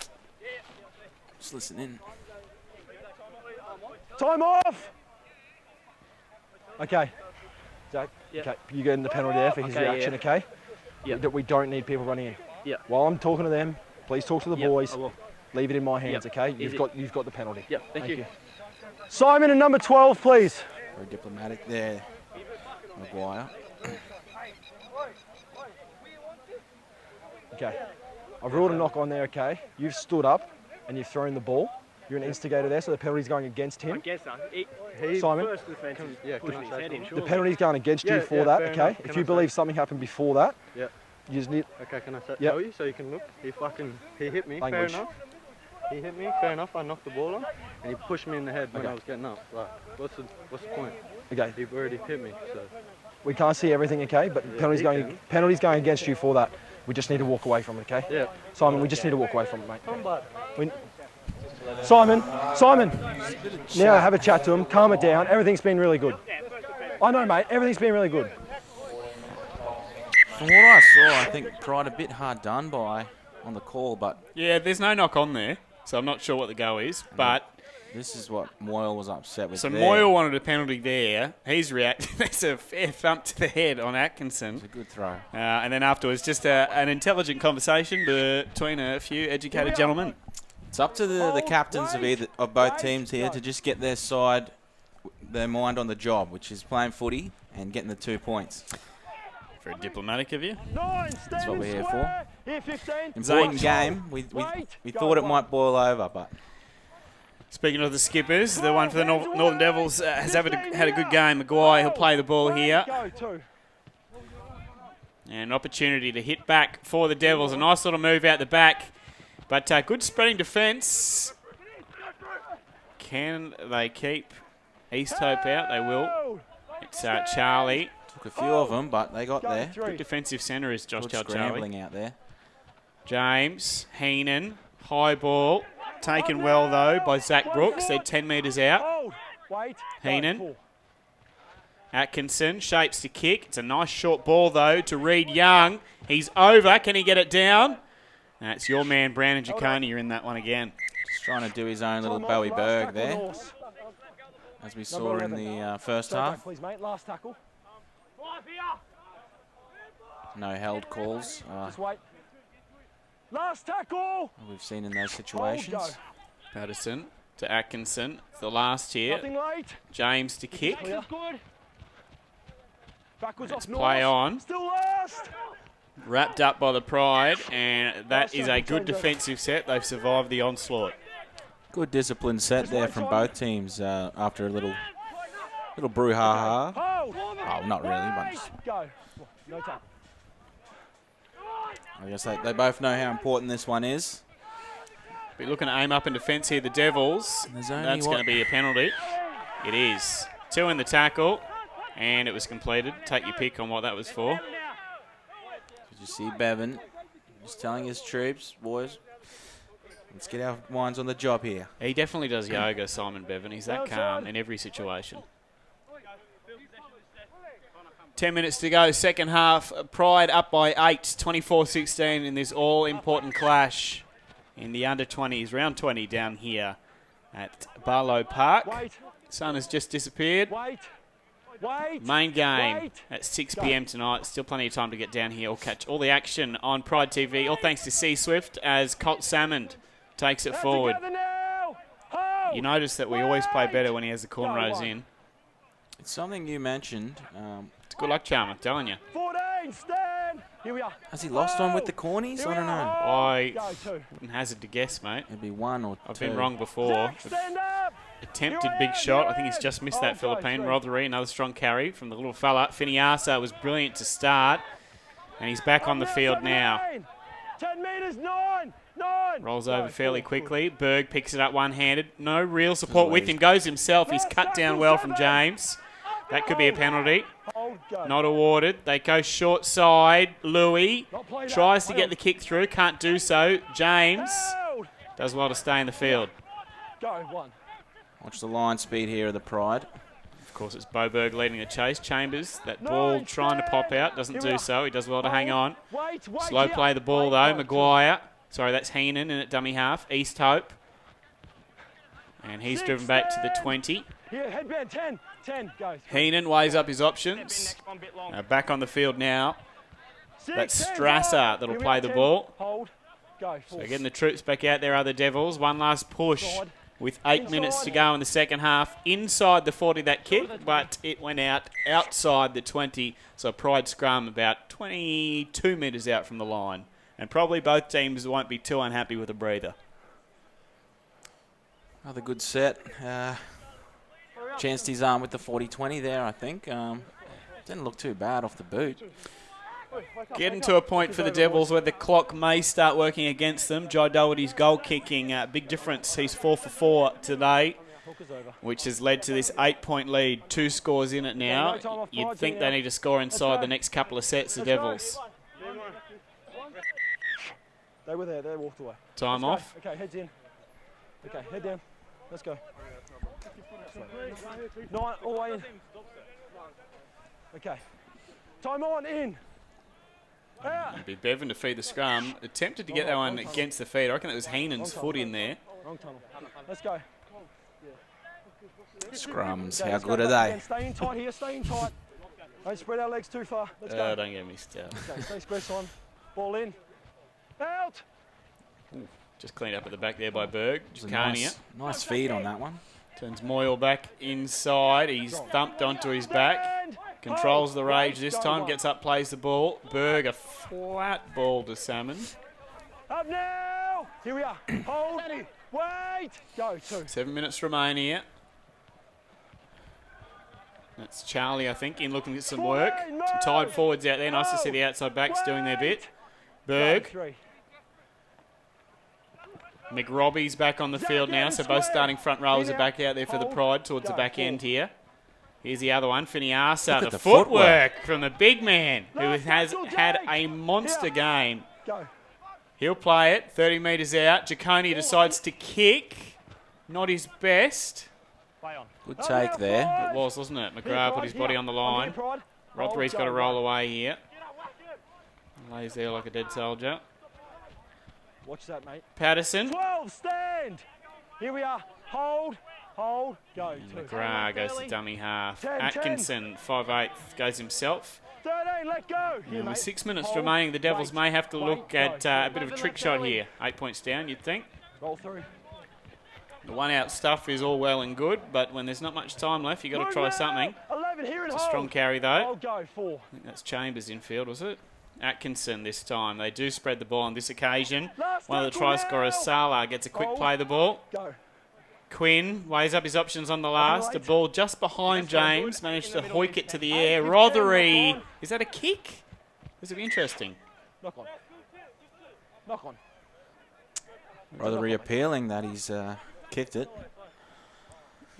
Just listen in. Time off! Okay. Jake, okay, you getting the penalty there for his Okay, reaction, yeah. okay? Yeah. We don't need people running in. Yeah. While I'm talking to them, please talk to the boys. I will. Leave it in my hands, Yep. okay? Easy. You've got the penalty. Yeah, thank you. Simon and number 12, please. Very diplomatic there, Maguire. Okay. I've ruled a knock on there, okay? You've stood up and you've thrown the ball. You're an instigator there, so the penalty's going against him. Against us. Simon, First defence is pushing his head in, the surely. penalty's going against you Yeah, for yeah, that, fair okay? enough. If Can you I believe something happened before that, Yeah. you just need... Okay, can I Yep. tell you so you can look? He hit me, Language. fair enough. He hit me, fair enough. I knocked the ball on, and he pushed me in the head when Okay. I was getting up. Like, what's the point? Okay, He already hit me, so. we can't see everything, okay? But Yeah, penalty's he going can. penalty's going against you for that. We just need to walk away from it, okay? Yeah. Simon, we just need to walk away from it, mate. Come back. Simon, now have a chat to him, calm it down. Everything's been really good. I know, mate, everything's been really good. From what I saw, I think Pride a bit hard done by on the call, but Yeah, there's no knock on there, so I'm not sure what the go is. But this is what Moyle was upset with. so there. Moyle wanted a penalty there. He's reacted. There's a fair thump to the head on Atkinson. It's a good throw. And then afterwards, just an intelligent conversation between a few educated gentlemen. It's up to the captains of both teams here to just get their mind on the job, which is playing footy and getting the 2 points. Very diplomatic of you. That's what we're here for. Here, 15. Important game. We thought it might boil over, but Speaking of the skippers, the one for the Northern Devils has had a good game. Maguire, he'll play the ball here. And an opportunity to hit back for the Devils. A nice little move out the back. But good spreading defence. Can they keep East Hope out? They will. It's Charlie. took a few of them, but they got there. Good defensive centre is Josh Good Charlie. scrambling out there. James, Heenan, high ball. Taken well, though, by Zach Brooks. They're 10 metres out. Heenan. Atkinson shapes to kick. It's a nice short ball, though, to Reed Young. He's over. Can he get it down? That's your man, Brandon Giacone. You're in that one again. Just trying to do his own little Bowie Berg there, as we saw in the first half. Please, mate. Last tackle. No held calls. Just wait. Last tackle. We've seen in those situations. Patterson to Atkinson. It's the last here. Nothing late. James to kick. Clear. Backwards Let's off play North. on. Still last. Wrapped up by the Pride, and that is a good defensive set. They've survived the onslaught. Good disciplined set there from both teams after a little brouhaha. Hold. Oh, not really, but just, Go. No time. I guess they both know how important this one is. Be looking to aim up in defence here, the Devils. There's only That's going to be a penalty. It is. 2 in the tackle, and it was completed. Take your pick on what that was for. Did you see Bevan just telling his troops, boys, let's get our minds on the job here. He definitely does yoga, Simon Bevan. He's that calm in every situation. 10 minutes to go, second half. Pride up by 8, 24-16 in this all-important clash in the under-20s, round 20 down here at Barlow Park. Sun has just disappeared. Main game at 6 p.m. tonight. Still plenty of time to get down here or catch all the action on Pride TV. All thanks to Sea Swift as Colt Salmond takes it forward. You notice that we always play better when he has the cornrows in. It's something you mentioned. It's good luck charm, I'm telling you. 14, stand. Here we are. Has he lost one with the cornies? I don't know. I wouldn't hazard to guess, mate. It'd be 1 or 2. I've been wrong before. Stand up. Attempted big shot. I think he's just missed that Philippine. Rodri, another strong carry from the little fella. Finiasa was brilliant to start. And he's back on the field now. 10 metres, 9. Rolls over fairly quickly. Berg picks it up one-handed. No real support with him. Goes himself. He's cut down well from James. That could be a penalty. Not awarded. They go short side. Louis tries to get the kick through. Can't do so. James does well to stay in the field. Go, 1. Watch the line speed here of the Pride. Of course, it's Boberg leading the chase. Chambers, that ball trying to pop out, doesn't do so. He does well to hang on. Slow play the ball though. Maguire. Sorry, that's Heenan in at dummy half. East Hope. And he's driven back to the 20. Here, headband, 10, go. Heenan weighs up his options. Back on the field now. That's Strasser that'll play the ball. Hold, go. So getting the troops back out there are the Devils. One last push with 8 minutes to go in the second half. Inside the 40, that kick, but it went out outside the 20. So Pride scrum about 22 metres out from the line. And probably both teams won't be too unhappy with a breather. Another good set. Chanced his arm with the 40-20 there, I think. Didn't look too bad off the boot. Getting to a point for the Devils where the clock may start working against them. Jai Doherty's goal kicking, big difference. He's 4 for 4 today, which has led to this 8-point lead. 2 scores in it now. You'd think they need to score inside the next couple of sets, the Devils. They were there, they walked away. Time off. Okay, heads in. Okay, head down. Let's go. 9, all the way in. Okay. Time on, in. Out. It'd be Bevan to feed the scrum. Attempted to get that one against the feet. I reckon it was Heenan's foot in there. Wrong tunnel. Let's go. Scrums, Okay, how let's good go are back they? again. Stay in tight here, stay in tight. Don't spread our legs too far. Let's go. Don't get me started. Okay, stay spread on. Ball in. Out. Just cleaned up at the back there by Berg. Jaconia. Nice feed on that one. Turns Moyle back inside. He's thumped onto his back. Controls the rage this time. Gets up, plays the ball. Berg, a flat ball to Salmon. Up now. Here we are. Hold. Wait. Go. 2. 7 minutes remain here. That's Charlie, I think, in looking at some work. Some tied forwards out there. Nice to see the outside backs doing their bit. Berg. 3. McRobbie's back on the field now, so both starting front rowers are back out there for the Pride towards the back end here. Here's the other one, Finiasa. The footwork from the big man, who has had a monster game. He'll play it, 30 metres out. Jaconia decides to kick. Not his best. Good take there. It was, wasn't it? McGrath put his body on the line. Rothery's got to roll away here. Lays there like a dead soldier. Watch that, mate. Patterson. 12, stand. Here we are. Hold, go. 2. McGrath goes to dummy half. 10, Atkinson, 5'8", goes himself. 13, let go. Here, And with mate. 6 minutes Hold, remaining, the Devils wait, may have to look wait, at go. a bit of a trick shot here. 8 points down, you'd think. Roll through. The one-out stuff is all well and good, but when there's not much time left, you've got to try something. 11, here and It's a hold. strong carry, though. Hold, go. 4. I think that's Chambers infield, was it? Atkinson this time. They do spread the ball on this occasion. Last One of the tackle try now. scorers, Salah, gets a quick Hold. play of the ball. Go. Quinn weighs up his options on the last. The right. ball just behind James. Managed to hoik it to the air. 15, Rothery. knock on. Is that a kick? This would be interesting. Knock on. Knock on. Rather reappealing that he's kicked it.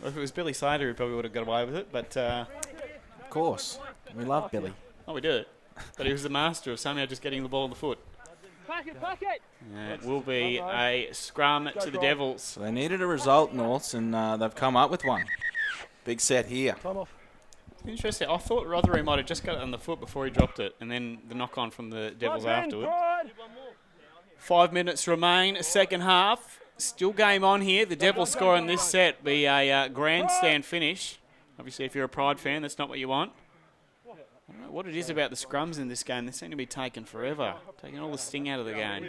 Well, if it was Billy Slater, he probably would have got away with it. But Of course. We love Billy. oh, we did. But he was the master of somehow just getting the ball in the foot. Pack it. It will be a scrum to the Devils. So they needed a result, Norths, and they've come up with one. Big set here. Time off. Interesting. I thought Rothery might have just got it on the foot before he dropped it, and then the knock on from the Devils afterwards. 5 minutes remain, second half. Still game on here. The Devils score in this set be a grandstand finish. Obviously, if you're a Pride fan, that's not what you want. I don't know what it is about the scrums in this game. They seem to be taking forever, taking all the sting out of the game.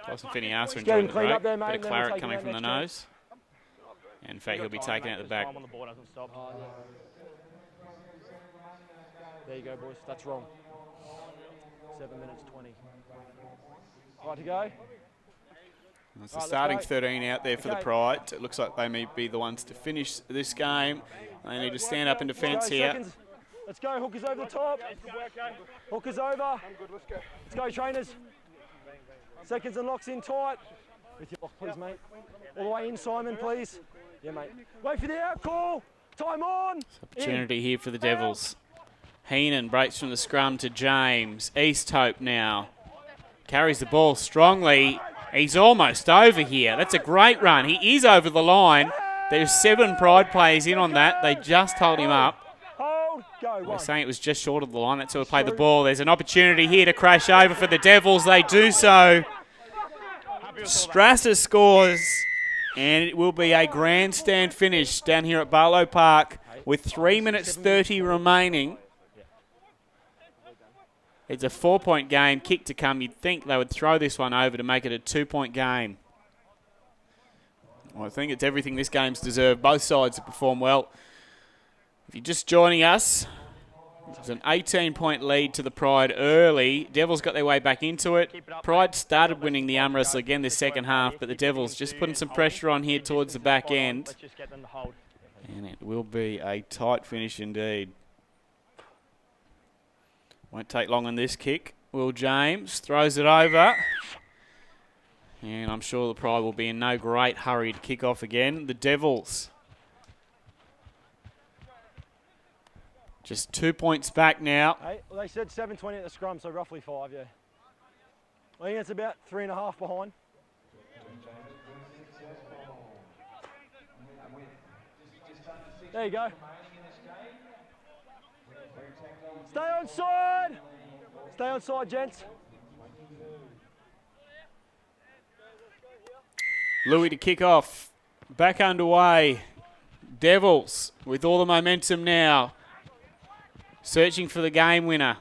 Tyson Finiasa enjoying the break. Bit of claret coming from the nose. And in fact, he'll be taken out the back. Time on the board hasn't stopped. There you go, boys. That's wrong. 7 minutes 20. Right to go. It's the starting 13 out there for the Pride. It looks like they may be the ones to finish this game. They need to stand up in defence here. Seconds. Let's go. Hookers over the top. Hookers over. Let's go, trainers. Seconds and locks in tight. With your lock, please, mate. All the way in, Simon, please. Yeah, mate. Wait for the out call. Time on. Opportunity here for the Devils. Heenan breaks from the scrum to James. East Hope now. Carries the ball strongly. He's almost over here. That's a great run. He is over the line. There's 7 Pride players in on that. They just hold him up. Hold, go, They're saying it was just short of the line. That's who played the ball. There's an opportunity here to crash over for the Devils. They do so. Strasser scores, and it will be a grandstand finish down here at Barlow Park with 3 minutes 30 remaining. It's a 4-point game, kick to come. You'd think they would throw this one over to make it a 2-point game. Well, I think it's everything this game's deserved. Both sides have performed well. If you're just joining us, it's an 18-point lead to the Pride early. Devils got their way back into it. Pride started winning the arm wrestle again this second half, but the Devils just putting some pressure on here towards the back end. And it will be a tight finish indeed. Won't take long on this kick. Will James throws it over. And I'm sure the Pride will be in no great hurry to kick off again. The Devils just 2 points back now. Hey, well, they said 7:20 at the scrum, so roughly 5, yeah. I think it's about 3.5 behind. There you go. Stay on side. Stay on side, gents. Louis to kick off. Back underway. Devils with all the momentum now. Searching for the game winner.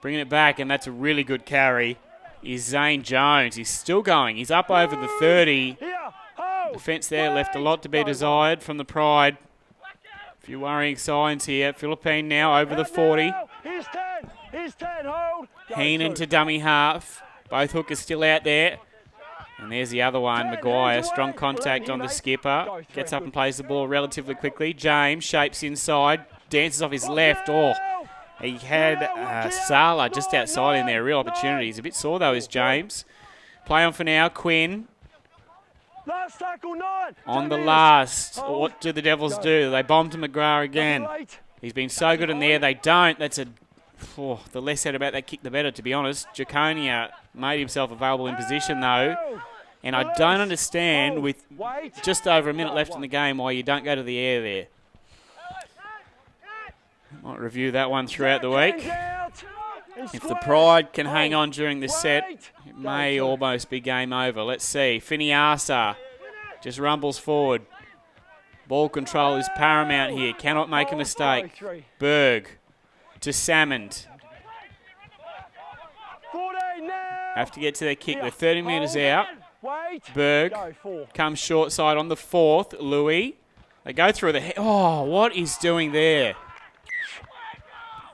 Bringing it back, and that's a really good carry, is Zane Jones. He's still going. He's up over the 30. Defence there left a lot to be desired from the Pride. A few worrying signs here. Philippine now over the 40. Here's 10. Here's 10. Hold. Heenan to dummy half. Both hookers still out there. And there's the other one, Maguire. Strong contact on the skipper. Gets up and plays the ball relatively quickly. James shapes inside. Dances off his left. Oh, he had Sala just outside in there. Real opportunity. He's a bit sore though, is James. Play on for now. Quinn. Last tackle, 9. On the last. What do the Devils do? They bomb to McGrath again. He's been so good in there. They don't. That's a... Oh, the less said about that kick, the better, to be honest. Jaconia made himself available in position, though. And I don't understand, with just over a minute left in the game, why you don't go to the air there. Might review that one throughout the week. If the Pride can hang on during this set, it may almost be game over. Let's see. Finiasa just rumbles forward. Ball control is paramount here. Cannot make a mistake. Berg to Salmond. Have to get to their kick. They're 30 metres out. Berg comes short side on the 4th. Louis. They go through the head. Oh, what is doing there?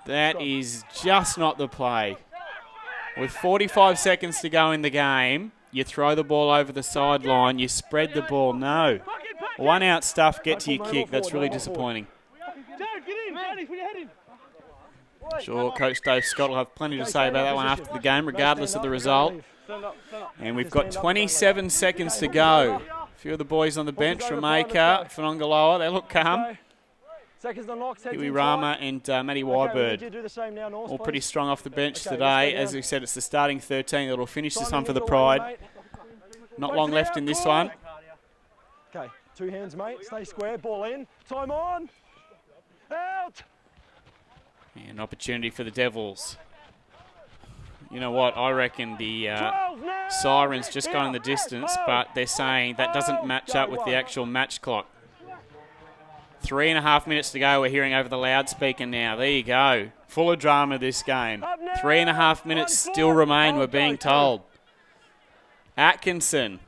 That is just not the play. With 45 seconds to go in the game, you throw the ball over the sideline, you spread the ball. No. 1 out stuff, get to your kick. That's really disappointing. Sure, Coach Dave Scott will have plenty to say about that one after the game, regardless of the result. And we've got 27 seconds to go. A few of the boys on the bench, Rameka, Whanongaloa, they look calm. Huey Rama and Matty Wybird, all pretty strong off the bench today. As we said, it's the starting 13 that will finish this one for the Pride. Not long left in this one. Okay, 2 hands, mate. Stay square, ball in. Time on. Out. And opportunity for the Devils. You know what? I reckon the siren's just gone in the distance, but they're saying that doesn't match up with the actual match clock. 3.5 minutes to go. We're hearing over the loudspeaker now. There you go. Full of drama this game. 3.5 minutes still remain, we're being told. Atkinson.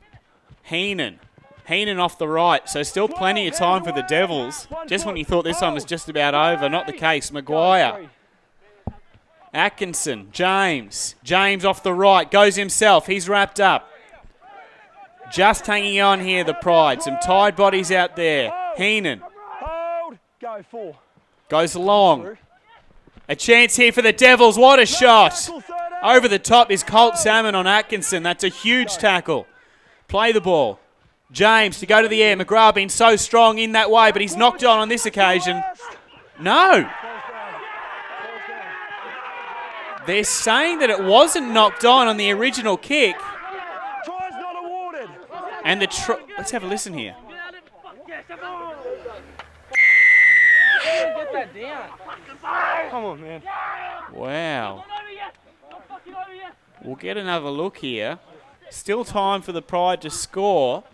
Heenan. Heenan off the right. So still plenty of time for the Devils. Just when you thought this one was just about over. Not the case. Maguire. Atkinson. James. James off the right. Goes himself. He's wrapped up. Just hanging on here, the Pride. Some tired bodies out there. Heenan. Go 4. Goes long. A chance here for the Devils. What a shot. Over the top is Colt Salmon on Atkinson. That's a huge tackle. Play the ball. James to go to the air. McGrath been so strong in that way, but he's knocked on this occasion. No. They're saying that it wasn't knocked on the original kick. And let's have a listen here. Get that down. Come on, man. Wow. We'll get another look here. Still time for the Pride to score,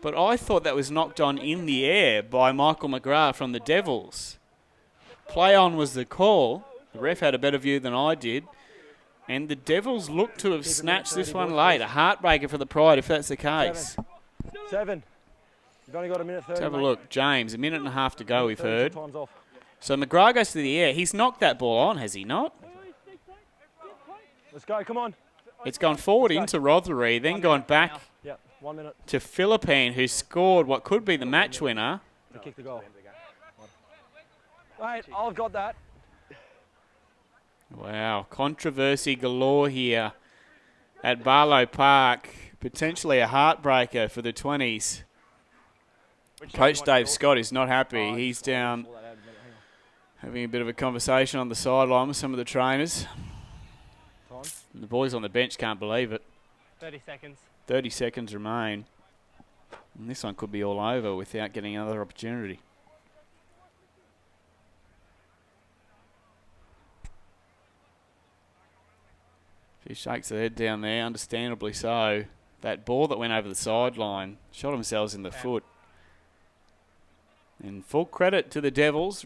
but I thought that was knocked on in the air by Michael McGrath from the Devils. Play on was the call. The ref had a better view than I did. And the Devils look to have snatched this one late. A heartbreaker for the Pride if that's the case. 7. You've only got a minute 30. Let's have a look. James, a minute and a half to go, we've heard. Time's off. So McGrath goes to the air. He's knocked that ball on, has he not? Let's go, come on. It's gone forward into Rothery, then gone back Yeah, 1 minute to Philippine, who scored what could be the match winner. to kick the goal. Wait, I've got that. Wow, controversy galore here at Barlow Park. Potentially a heartbreaker for the 20s. Coach Dave Scott is not happy. He's down having a bit of a conversation on the sideline with some of the trainers. And the boys on the bench can't believe it. 30 seconds. 30 seconds remain. And this one could be all over without getting another opportunity. He shakes the head down there, understandably so. That ball that went over the sideline shot themselves in the foot. And full credit to the Devils.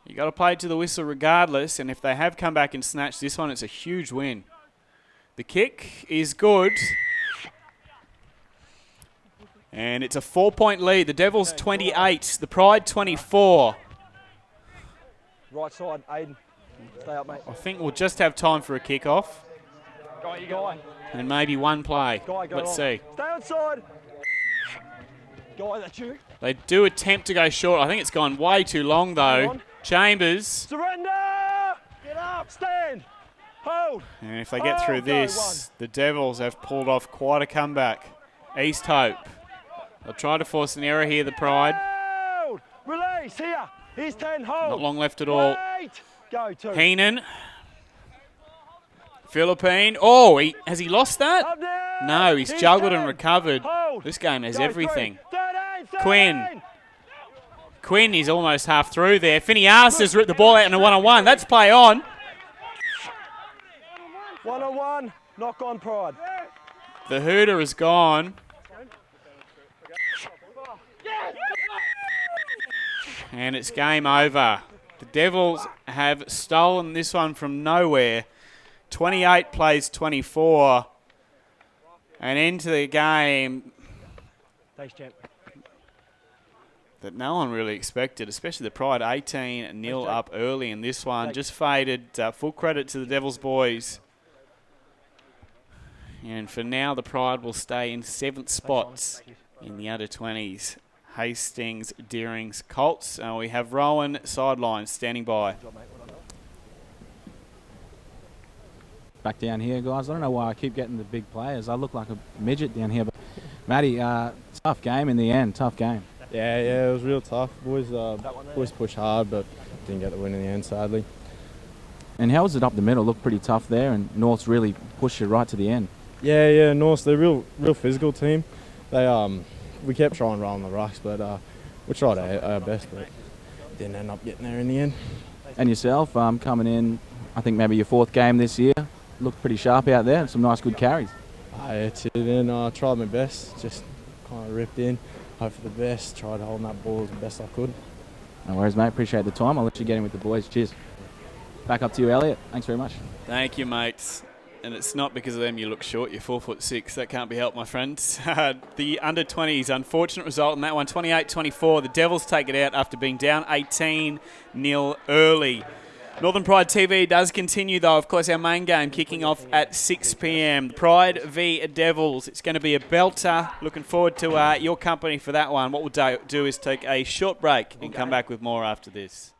You got to play to the whistle regardless, and if they have come back and snatched this one, it's a huge win. The kick is good. And it's a 4-point lead. The Devils 28, the Pride 24. Right side, Aiden. Stay up, mate. I think we'll just have time for a kick-off. Guy. And maybe one play. Go Let's see. Stay outside. Guy, that's you. They do attempt to go short. I think it's gone way too long, though. Chambers. Surrender! Get up! Stand! Hold! And if they get through this, the Devils have pulled off quite a comeback. East Hope. They'll try to force an error here, the Pride. Hold! Release! Here! Here's 10. Hold! Not long left at all. Wait! Go, 2. Heenan. Philippine. Oh, has he lost that? Up there! No, he's Here's juggled 10. and recovered. Hold! This game has Go, everything. 3. 13, Quinn. Quinn is almost half through there. Phineas has ripped the ball out in a one-on-one. That's play on. 1-on-1. Knock on, Pride. The hooter is gone. And it's game over. The Devils have stolen this one from nowhere. 28 plays 24. And into the game Thanks, champ. that no one really expected, especially the Pride 18-0 up early in this one. Just faded. Full credit to the Devils boys. And for now, the Pride will stay in 7th spots in the under-20s. Hastings, Deerings, Colts. We have Rowan sideline standing by. Back down here, guys. I don't know why I keep getting the big players. I look like a midget down here. But Matty, tough game in the end. Tough game. Yeah, it was real tough. Boys pushed hard, but didn't get the win in the end, sadly. And how was it up the middle? Looked pretty tough there, and North's really pushed it right to the end. Yeah, North, they're a real physical team. We kept trying rolling the rucks, but we tried our best, but didn't end up getting there in the end. And yourself, coming in, I think maybe your 4th game this year. Looked pretty sharp out there, and some nice good carries. I hit it in, tried my best, just kind of ripped in, hope for the best, tried holding that ball as best I could. No worries, mate. Appreciate the time. I'll let you get in with the boys. Cheers. Back up to you, Elliot. Thanks very much. Thank you, mates. And it's not because of them you look short. You're 4'6". That can't be helped, my friends. The under-20s, unfortunate result in that one, 28-24. The Devils take it out after being down 18-0 early. Northern Pride TV does continue, though. Of course, our main game kicking off at 6 p.m. Pride v Devils. It's going to be a belter. Looking forward to your company for that one. What we'll do is take a short break and come back with more after this.